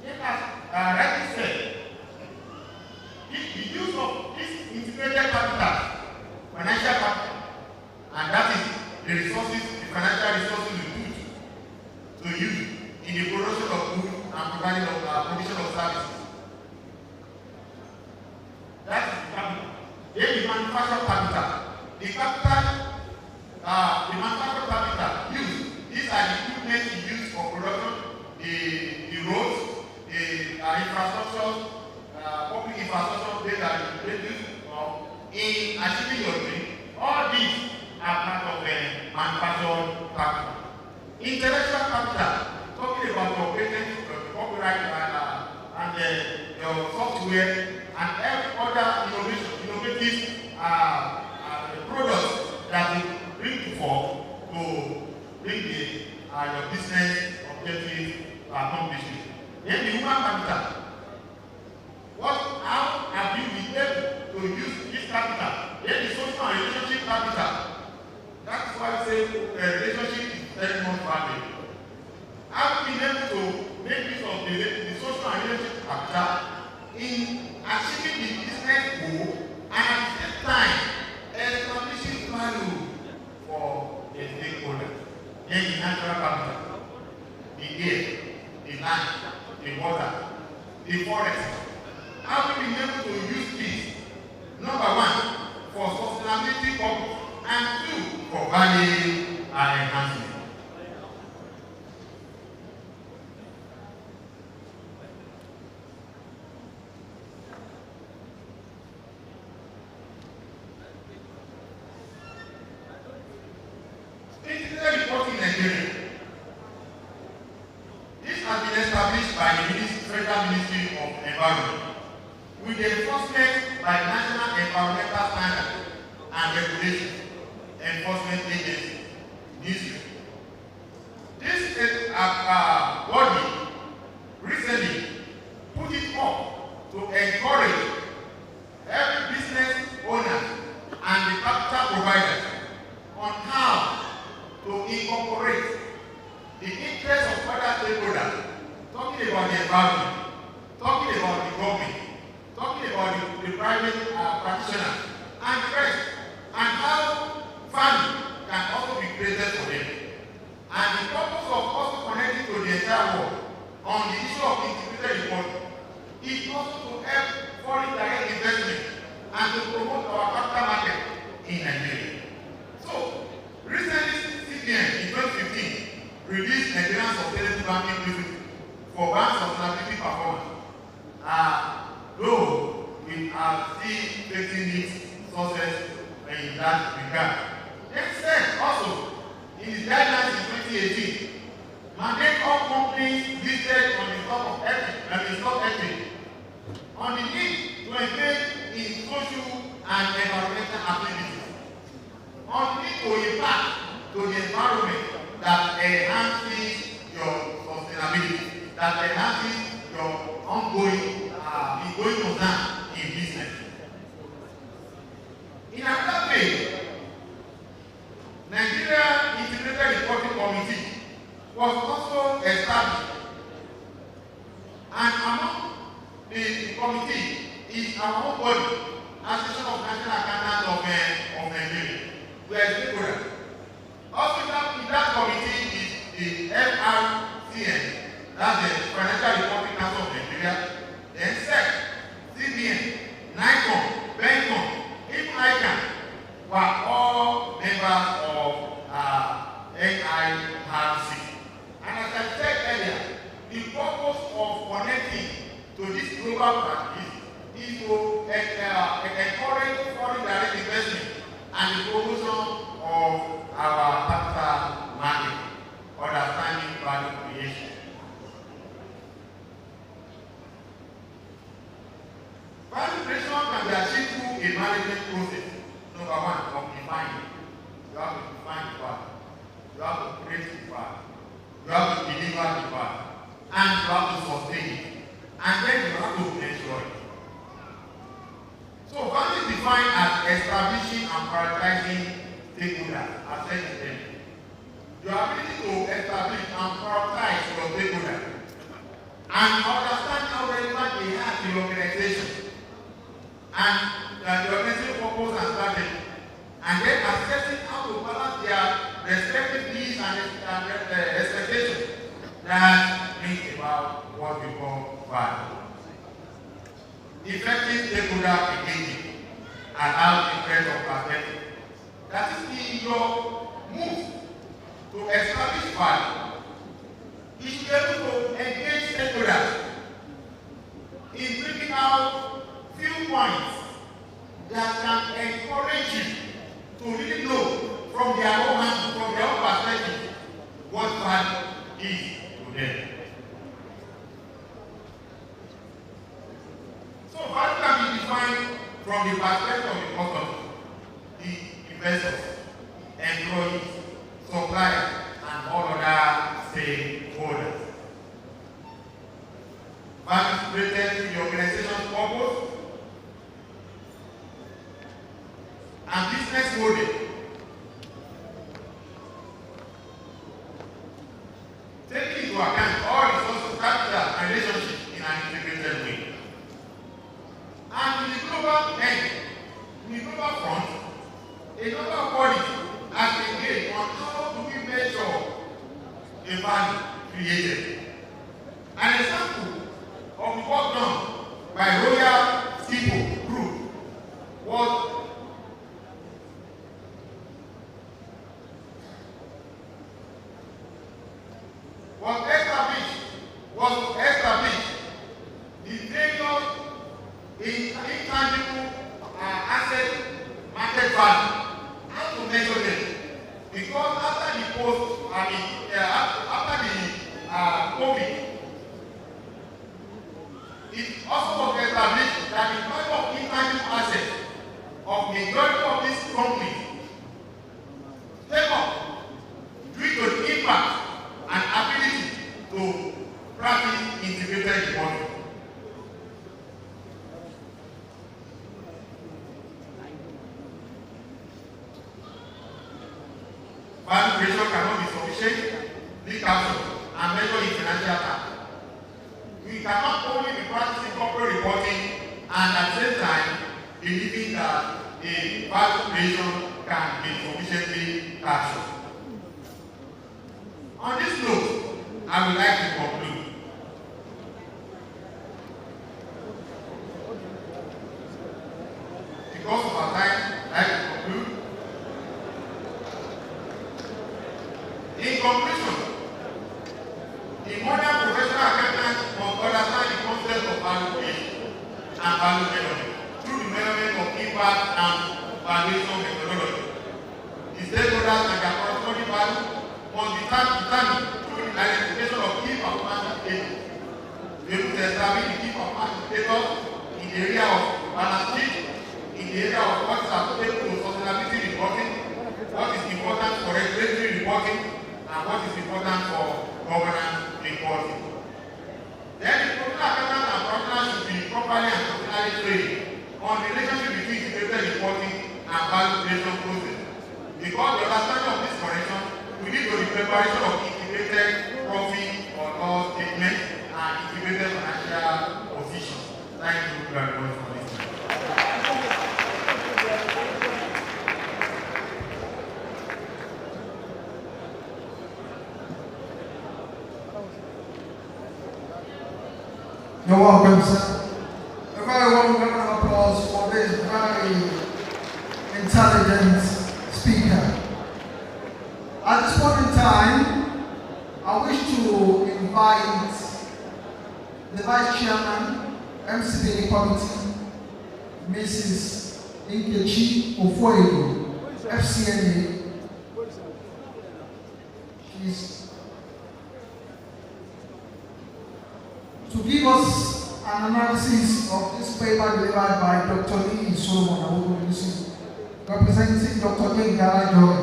As rightly said, the use of this integrated capital, financial capital, and that is the resources, the financial resources we put to use in the production of goods and provision of services. That is the capital. Then the manufactured capital. The manufactured capital used. These are the equipment used for production, the roads, the infrastructure, public infrastructure that are used in achieving your dream. All these are part of the manufactured capital. Intellectual capital, talking about your patent, copyright, and your software, and every other innovative products that you bring forth to bring your business objective accomplishment. Then the human capital. How have you been able to use this capital? Then the social and relationship capital. That's why I say relationship is very much valuable. Have you been able to make use of the social and relationship capital in achieving the business goal and at the same time establishing value for the stakeholder? Then the natural capital, the air, the land, the water, the forest. Have you been able to use this? Number one, for sustainability purpose, and 2, for value enhancement. Integrated reporting in Nigeria. This has been established by the Federal Ministry of Environment with the enforcement by National Environmental Standards and Regulations Enforcement Agency, NISRE. This body recently put it up to encourage every business owner and the capital providers on how to incorporate the interests of other stakeholders, talking about the environment, talking about the government, talking about the private practitioners, and the rest, and how value can also be created for them. And the purpose of also connecting to the entire world on the issue of integrated reporting is also to help foreign direct investment and to promote our capital market in Nigeria. So, recently, CBN in 2015 released Nigerian Sustainable Banking Principles for bank sustainability performance. Though we are still facing its success in that regard. It said also in its guidelines in 2018, mandate all companies listed on the stock exchange on the need to engage in social and environmental activities, on the need to impact to the environment that enhances your sustainability, that enhances your ongoing concern in business. In another way, Nigeria Integrated Reporting Committee was also established, and among the committee is our own body, Association of National Accountants of Nigeria. We are stakeholders. Also in that committee is the FRCN, that's the Financial Reporting Council of Nigeria, then SEC, CBN, NICOM, BENCOM, even ICANN were all members of NIRC. And as I said earlier, the purpose of connecting to this global practice is to encourage foreign direct investment and the promotion of our capital market, understanding value creation. Value creation can be achieved through a management process. Number 1, of defining. You have to define the value. You have to create the value. You have to deliver the value. And you have to sustain it. And then you have to measure it. So value is defined as establishing and prioritizing stakeholders, as said in them. Your ability to establish and prioritize your stakeholders and understand how relevant they are to your organization and the organization purpose and strategy, and then assessing how to balance their respective needs and expectations that brings about what we call value. Effective stakeholder engagement allows different of perspective. That is in your move to establish value. You should be able to engage stakeholders in bringing out few points that can encourage you to really know from their own hand, from their own perspective, what value is to them. So value can be defined from the perspective of the customer, the investors, employees, suppliers, and all other stakeholders. Value is created through the organization's purpose and business model. Taking into account all resources, capital, and relationships in an integrated way. And in the global end, in the global front, a number of bodies have engaged on how do we measure a value created. An example of the work done by Royal People Group was after the COVID, it also was established that in terms of intangible assets of majority of these companies came up due to the impact and ability to practice integrated reporting. Valuation cannot be sufficiently captured and measured in financial terms. We cannot only be practicing corporate reporting and at the same time believing that a valuation can be sufficiently captured. On this note, I would like to conclude. Because of our time, I'd like to conclude. In conclusion, the modern professional accountant must understand the concept of valuation and value measurement through the measurement of impact and valuation methodology. The stakeholders and their corresponding value must be determined through the identification of key performance indicators. We will establish the key performance indicators in the area of balance sheet, in the area of what is applicable to sustainability reporting, what is important for regulatory reporting, and what is important for governance reporting. Then the professional accountant and partners should be properly and professionally trained on the relationship between integrated reporting and value creation process. Because the understanding of this correction will lead to the preparation of integrated profit or loss statement and integrated financial position. Thank you very much for listening. You're welcome, sir. A very warm round of applause for this very intelligent speaker. At this point in time, I wish to invite the Vice Chairman, MCPD Committee, Mrs. Ekiti Ofoedo, FCNA. She's to give us an analysis of this paper delivered by Dr. Lee Solomon, representing Dr. Lee Garajoy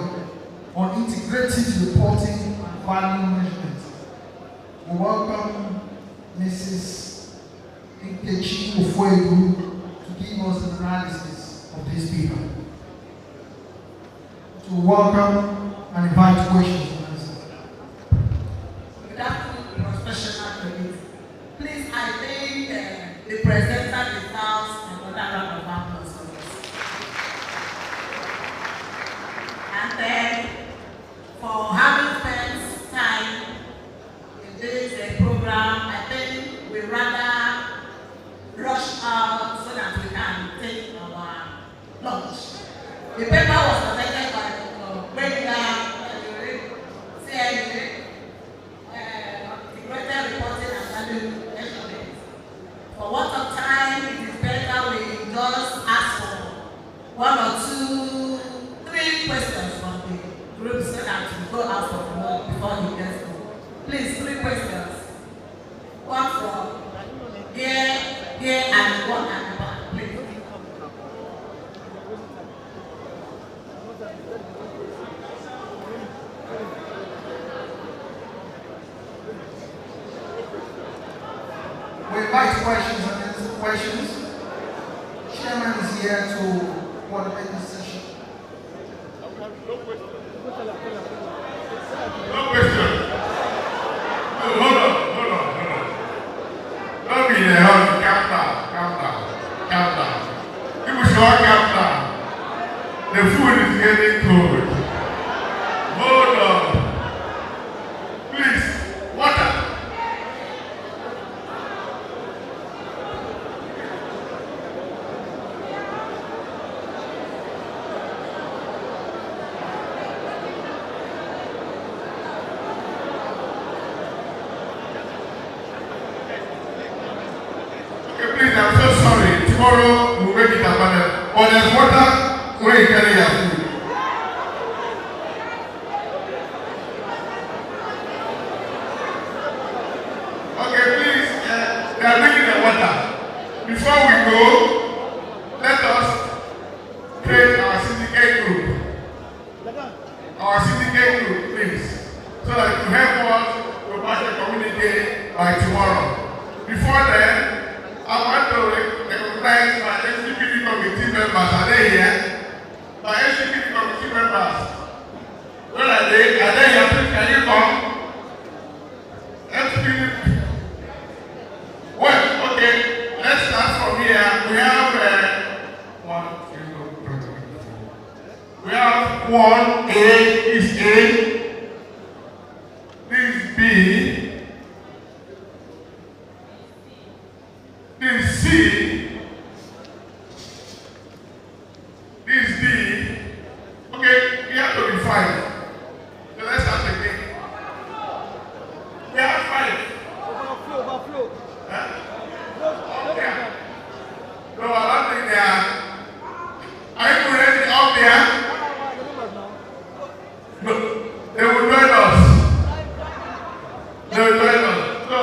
on integrated reporting and value management. We welcome Mrs. Ekiti Ofoedo to give us an analysis of this paper. To welcome and invite questions and answers. Good afternoon, professional colleagues. Please, I think the presenter deserves another round of applause for us. And then, for having spent time in this program, I think we rather rush out so that we can take our lunch. The paper was presented by CNA, integrated reporting and value. For what of time, it is better we just ask for one or two, three questions from the group so that we go out for the work before he gets home. Please, 3 questions. One from here, and one at the back, please. We invite questions and answer questions. Chairman is here to coordinate this session. No question. Hold on. Don't be in a hurry. Calm down. People should all calm down. The food is getting cold. Hold on. Please, water. Please, I'm so sorry. Tomorrow we'll make it abandoned. Or there's water where you carry your food. our syndicate group, please, so that you help us to pass the communique by tomorrow. Before then, I want to recognize my MCPD committee members. Are they here? My MCPD committee members. Where are they? Are they here? Please, can you come? MCPD. Well, okay, let's start from here. We have we have 1A is A, this B, this C, this D. Okay, we have to be 5. So let's start again. We have 5. Overflow. Okay. No, I don't think they are. Are you ready up there? No, they will join us. They will join us. So,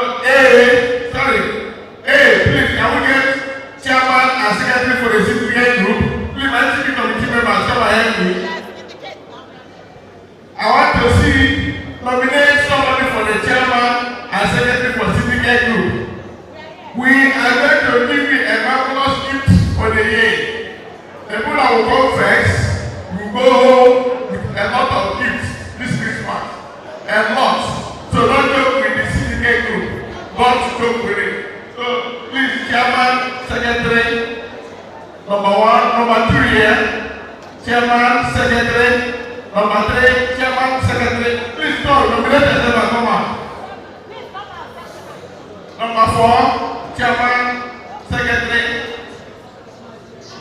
please, can we get chairman and secretary for the syndicate group? Please, my syndicate committee members, come ahead, please. I want to see, nominate somebody for the chairman and secretary for syndicate group. We are going to give you a marvelous gift for the year. The people that will go first will go home with a lot of gifts this Christmas. A lot. So don't joke with the syndicate group. Don't joke with it. So please, chairman, secretary, number 1, number 2 here. Chairman, secretary, number 3, chairman, secretary. Please go, nominate yourself and come out. Number 4, chairman, secretary,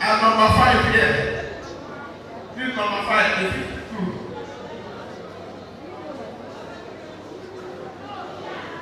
and number 5 here. This is number 5.